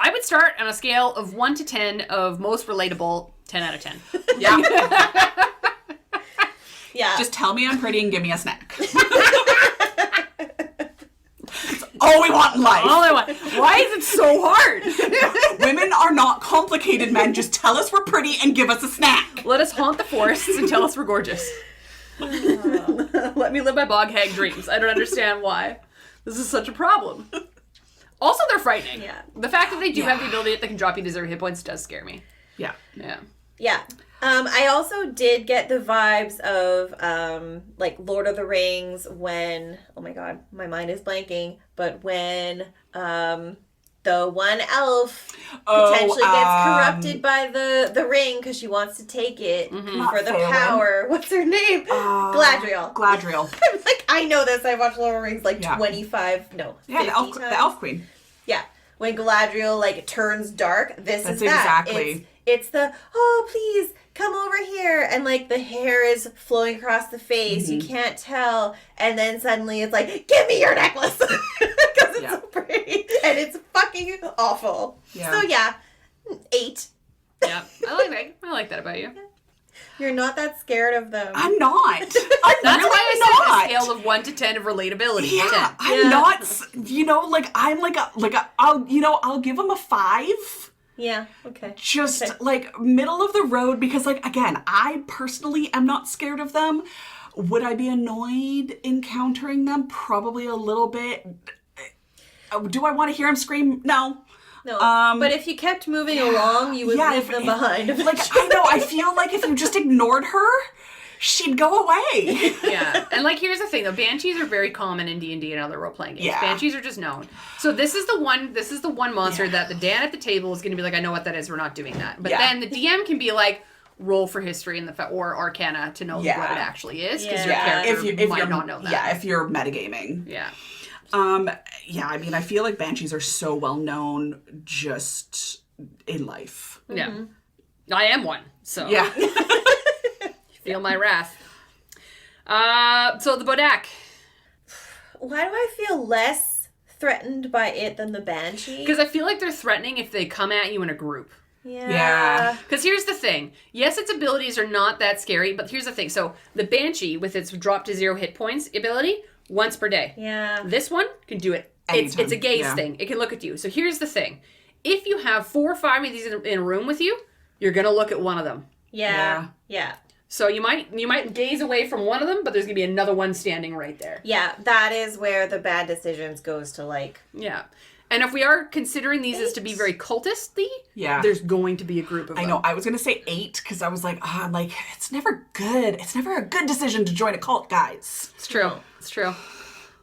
Speaker 3: I would start on a scale of 1 to 10 of most relatable, 10 out of 10.
Speaker 4: Yeah.
Speaker 2: Yeah.
Speaker 4: Just tell me I'm pretty and give me a snack. All we want in life.
Speaker 3: All I want. Why is it so hard?
Speaker 4: Women are not complicated, men. Just tell us we're pretty and give us a snack.
Speaker 3: Let us haunt the forests and tell us we're gorgeous. Let me live my bog hag dreams. I don't understand why. This is such a problem. Also, they're frightening.
Speaker 2: Yeah.
Speaker 3: The fact that they do have the ability that they can drop you to 0 hit points does scare me.
Speaker 4: Yeah.
Speaker 3: Yeah.
Speaker 2: Yeah. I also did get the vibes of, like, Lord of the Rings when, oh my god, my mind is blanking, but when, the one elf potentially gets corrupted by the ring because she wants to take it for the power. What's her name? Galadriel.
Speaker 4: Galadriel.
Speaker 2: I'm like, I know this. I watched Lord of the Rings like 25, no, 50 times.
Speaker 4: The elf queen.
Speaker 2: Yeah. When Galadriel, like, turns dark, this is that.
Speaker 4: Exactly.
Speaker 2: It's the, oh, please, come over here. And, like, the hair is flowing across the face. You can't tell. And then suddenly it's like, give me your necklace. Because it's so pretty. And it's fucking awful.
Speaker 4: Yeah.
Speaker 2: So, yeah, 8.
Speaker 3: Yeah. I like that about you.
Speaker 2: You're not that scared of them.
Speaker 4: I'm not. I'm
Speaker 3: That's why I
Speaker 4: really
Speaker 3: said
Speaker 4: not.
Speaker 3: a scale of 1 to 10 of relatability.
Speaker 4: Yeah,
Speaker 3: 10.
Speaker 4: I'm not. I'm I'll give them a 5.
Speaker 2: Yeah, okay.
Speaker 4: Just like middle of the road because, like, again, I personally am not scared of them. Would I be annoyed encountering them? Probably a little bit. Do I want to hear him scream? No.
Speaker 2: No, but if you kept moving along, you would leave them behind.
Speaker 4: Like, I know, I feel like if you just ignored her, she'd go away.
Speaker 3: Yeah, and like here's the thing though, banshees are very common in D&D and other role-playing games.
Speaker 4: Yeah.
Speaker 3: Banshees are just known. So this is the one monster that the Dan at the table is going to be like, I know what that is, we're not doing that. But then the DM can be like, roll for history in or Arcana to know what it actually is, because your character might not know that.
Speaker 4: Yeah, if you're metagaming.
Speaker 3: Yeah.
Speaker 4: Yeah, I mean, I feel like Banshees are so well known just in life.
Speaker 3: Yeah. I am one, so.
Speaker 4: Yeah.
Speaker 3: Feel my wrath. So the Bodak.
Speaker 2: Why do I feel less threatened by it than the Banshee?
Speaker 3: Because I feel like they're threatening if they come at you in a group.
Speaker 2: Yeah.
Speaker 3: Because here's the thing. Yes, its abilities are not that scary, but here's the thing. So the Banshee, with its drop to 0 hit points ability, once per day.
Speaker 2: Yeah.
Speaker 3: This one can do it. It's a gaze thing. It can look at you. So here's the thing. If you have 4 or 5 of these in a room with you, you're going to look at one of them.
Speaker 2: Yeah.
Speaker 3: So you might gaze away from one of them, but there's going to be another one standing right there.
Speaker 2: Yeah, that is where the bad decisions goes to, like...
Speaker 3: Yeah. And if we are considering these as to be very cultisty, there's going to be a group of them.
Speaker 4: I know. I was going to say 8 because I was like, it's never good. It's never a good decision to join a cult, guys.
Speaker 3: It's true. It's true.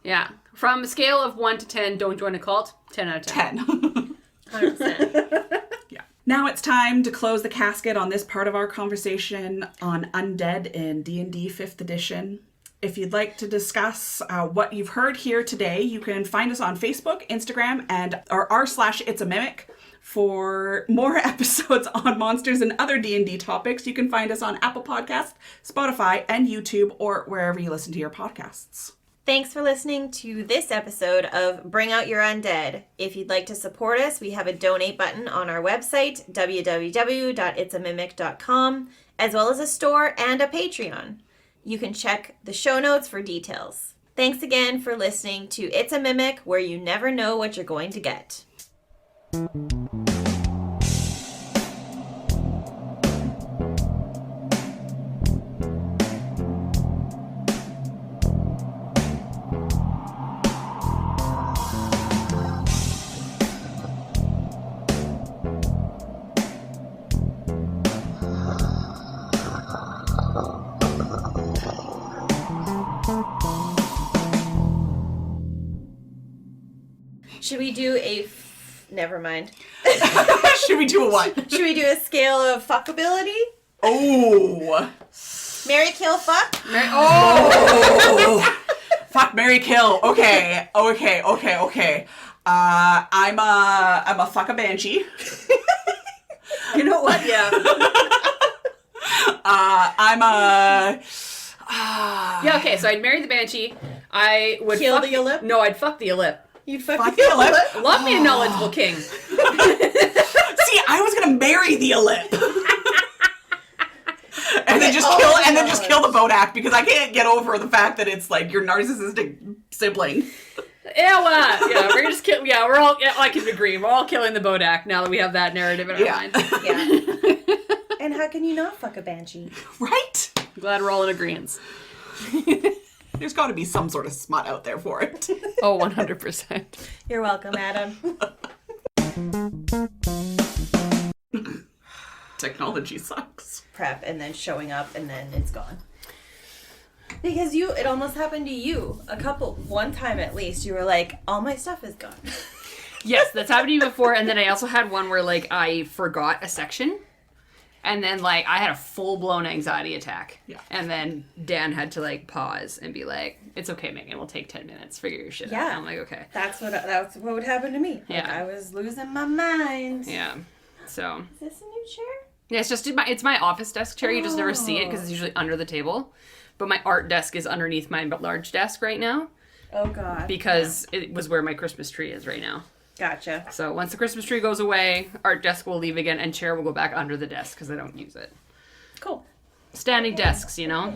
Speaker 3: Yeah. From a scale of 1 to 10, don't join a cult, 10 out of 10.
Speaker 2: 100%.
Speaker 4: Yeah. Now it's time to close the casket on this part of our conversation on Undead in D&D 5th edition. If you'd like to discuss what you've heard here today, you can find us on Facebook, Instagram, and r/It's a Mimic. For more episodes on monsters and other D&D topics, you can find us on Apple Podcasts, Spotify, and YouTube, or wherever you listen to your podcasts.
Speaker 2: Thanks for listening to this episode of Bring Out Your Undead. If you'd like to support us, we have a donate button on our website, www.itsamimic.com, as well as a store and a Patreon. You can check the show notes for details. Thanks again for listening to It's a Mimic, where you never know what you're going to get. Should we do never mind.
Speaker 4: Should we do a what?
Speaker 2: Should we do a scale of fuckability?
Speaker 4: Oh.
Speaker 2: Marry, kill, fuck?
Speaker 4: Fuck, marry, kill. Okay. I'm a fuck a Banshee.
Speaker 2: You know what? Yeah.
Speaker 4: I'm a...
Speaker 3: Yeah, okay, so I'd marry the Banshee. I would
Speaker 2: kill the Allip?
Speaker 3: No, I'd fuck the Allip.
Speaker 2: You'd fuck
Speaker 4: the Allip?
Speaker 3: Love me a knowledgeable king.
Speaker 4: See, I was gonna marry the Allip. And then just kill the Bodak, because I can't get over the fact that it's like your narcissistic sibling.
Speaker 3: Yeah, we're just kill. Yeah, we're all. Yeah, I can agree. We're all killing the Bodak now that we have that narrative in our mind.
Speaker 2: Yeah. And how can you not fuck a Banshee?
Speaker 4: Right?
Speaker 3: I'm glad we're all in agreement.
Speaker 4: There's got to be some sort of smut out there for it.
Speaker 3: Oh, 100%.
Speaker 2: You're welcome, Adam.
Speaker 4: Technology sucks.
Speaker 2: Prep and then showing up and then it's gone. Because it almost happened to you. One time at least, you were like, all my stuff is gone.
Speaker 3: Yes, that's happened to me before. And then I also had one where like I forgot a section. And then, like, I had a full-blown anxiety attack.
Speaker 4: Yeah.
Speaker 3: And then Dan had to, like, pause and be like, it's okay, Megan, we'll take 10 minutes. Figure your shit out. And I'm like, okay.
Speaker 2: That's what would happen to me.
Speaker 3: Yeah.
Speaker 2: Like, I was losing my mind.
Speaker 3: Yeah. So.
Speaker 2: Is this a new chair?
Speaker 3: Yeah, it's my office desk chair. You just never see it because it's usually under the table. But my art desk is underneath my large desk right now.
Speaker 2: Oh, God.
Speaker 3: Because it was where my Christmas tree is right now.
Speaker 2: Gotcha.
Speaker 3: So once the Christmas tree goes away, art desk will leave again, and chair will go back under the desk because I don't use it.
Speaker 2: Cool.
Speaker 3: Standing desks, you know?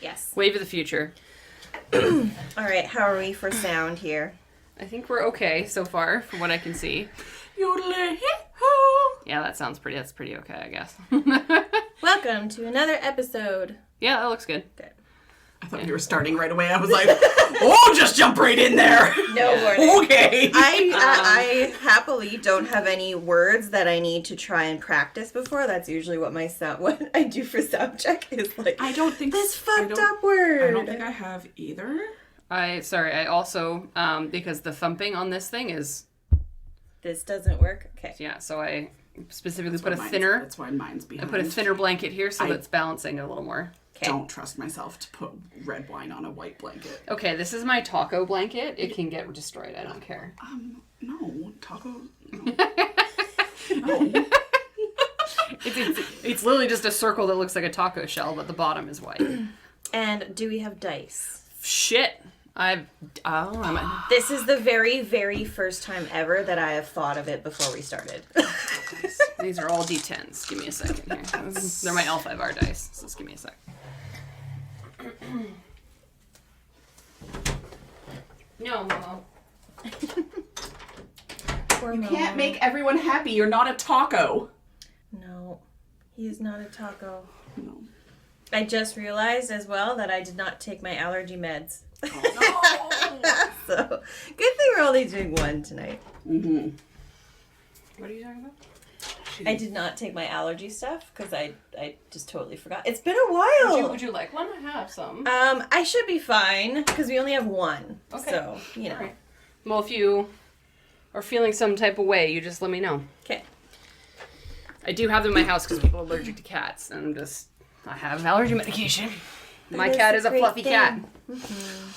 Speaker 2: Yes.
Speaker 3: Wave of the future.
Speaker 2: All right, how are we for sound here?
Speaker 3: I think we're okay so far, from what I can see. Yeah, that's pretty okay, I guess.
Speaker 2: Welcome to another episode.
Speaker 3: Yeah, that looks good.
Speaker 2: Good.
Speaker 4: I thought you were starting right away. I was like, oh, just jump right in there.
Speaker 2: No warning.
Speaker 4: Okay.
Speaker 2: I happily don't have any words that I need to try and practice before. That's usually what what I do for sound check is like,
Speaker 4: I don't think
Speaker 2: this fucked up word.
Speaker 4: I don't think I have either.
Speaker 3: I also, because the thumping on this thing is...
Speaker 2: This doesn't work? Okay.
Speaker 3: Yeah, so I specifically put a thinner.
Speaker 4: That's why mine's behind.
Speaker 3: I put a thinner blanket here so that's balancing it a little more.
Speaker 4: Okay. Don't trust myself to put red wine on a white blanket.
Speaker 3: Okay, this is my taco blanket. It can get destroyed. I don't care.
Speaker 4: No. Taco... No.
Speaker 3: It's literally just a circle that looks like a taco shell, but the bottom is white.
Speaker 2: And do we have dice?
Speaker 3: Shit.
Speaker 2: This is the very, very first time ever that I have thought of it before we started.
Speaker 3: These are all D10s. Give me a second here. They're my L5R dice, so just give me a sec. No, Momo.
Speaker 4: You can't make everyone happy. You're not a taco.
Speaker 2: No, he is not a taco.
Speaker 4: No.
Speaker 2: I just realized as well that I did not take my allergy meds.
Speaker 4: Oh, no.
Speaker 2: So, good thing we're only doing one tonight.
Speaker 3: Mm-hmm. What are you talking about?
Speaker 2: I did not take my allergy stuff because I just totally forgot. It's been a while.
Speaker 3: Would you like one? I have some.
Speaker 2: I should be fine because we only have one.
Speaker 3: Okay.
Speaker 2: So, you know.
Speaker 3: Right. Well, if you are feeling some type of way, you just let me know.
Speaker 2: Okay.
Speaker 3: I do have them in my house because people are allergic to cats, and I have allergy medication. My cat is a fluffy cat.
Speaker 2: Mm-hmm.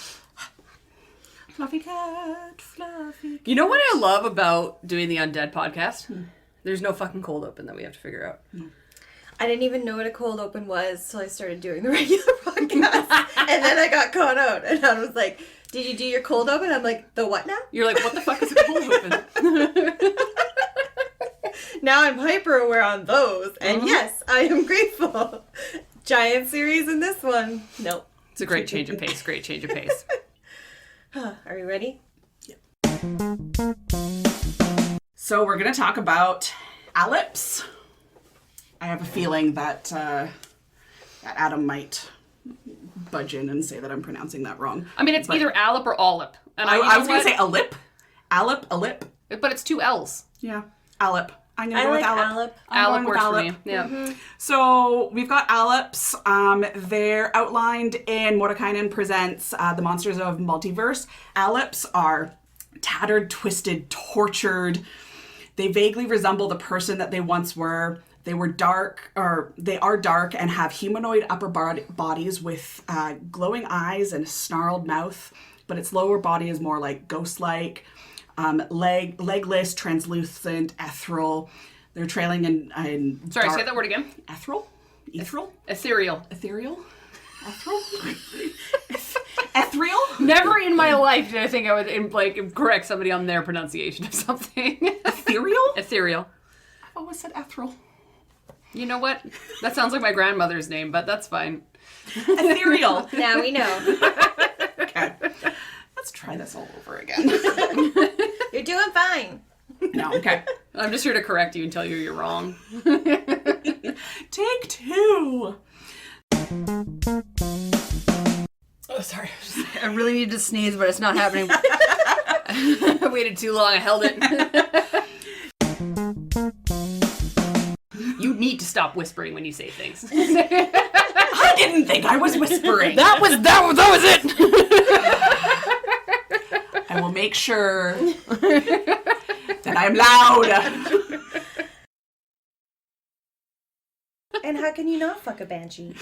Speaker 4: Fluffy cat, fluffy cat.
Speaker 3: You know what I love about doing the Undead podcast? There's no fucking cold open that we have to figure out.
Speaker 2: I didn't even know what a cold open was till I started doing the regular podcast. And then I got caught out. And I was like, did you do your cold open? I'm like, the what now?
Speaker 3: You're like, what the fuck is a cold open?
Speaker 2: Now I'm hyper aware on those. And yes, I am grateful. Giant series in this one. Nope.
Speaker 3: It's a great change of pace. Great change of pace.
Speaker 2: Are you ready?
Speaker 4: Yep. So we're going to talk about Allips. I have a feeling that Adam might budge in and say that I'm pronouncing that wrong.
Speaker 3: I mean, it's either Allip or Allip. And
Speaker 4: I was going to say Allip. Allip.
Speaker 3: But it's two L's.
Speaker 4: Yeah. Allip. I'm going to go with Allip.
Speaker 3: Allip works for me. Yeah.
Speaker 2: Mm-hmm.
Speaker 4: So we've got Allips. They're outlined in Mordekainen Presents The Monsters of Multiverse. Allips are tattered, twisted, tortured. They vaguely resemble the person that they once were. They are dark and have humanoid upper bodies with glowing eyes and a snarled mouth, but its lower body is more like ghost-like. Legless, translucent, ethereal. They're trailing in
Speaker 3: Sorry,
Speaker 4: dark...
Speaker 3: say that word again.
Speaker 4: Ethereal? Ethereal?
Speaker 3: Ethereal.
Speaker 4: Ethereal? Ethereal? Ethereal?
Speaker 3: Never in my life did I think I would correct somebody on their pronunciation of something.
Speaker 4: Ethereal?
Speaker 3: Ethereal.
Speaker 4: I've always said ethereal.
Speaker 3: You know what? That sounds like my grandmother's name, but that's fine.
Speaker 4: Ethereal.
Speaker 2: Now we know.
Speaker 4: Okay. Let's try this all over again.
Speaker 2: You're doing fine.
Speaker 4: No, okay.
Speaker 3: I'm just here to correct you and tell you you're wrong.
Speaker 4: Take two.
Speaker 3: Oh, sorry. I really needed to sneeze, but it's not happening. I waited too long. I held it. You need to stop whispering when you say things.
Speaker 4: I didn't think I was whispering.
Speaker 3: That was it.
Speaker 4: I will make sure that I'm loud.
Speaker 2: And how can you not fuck a banshee?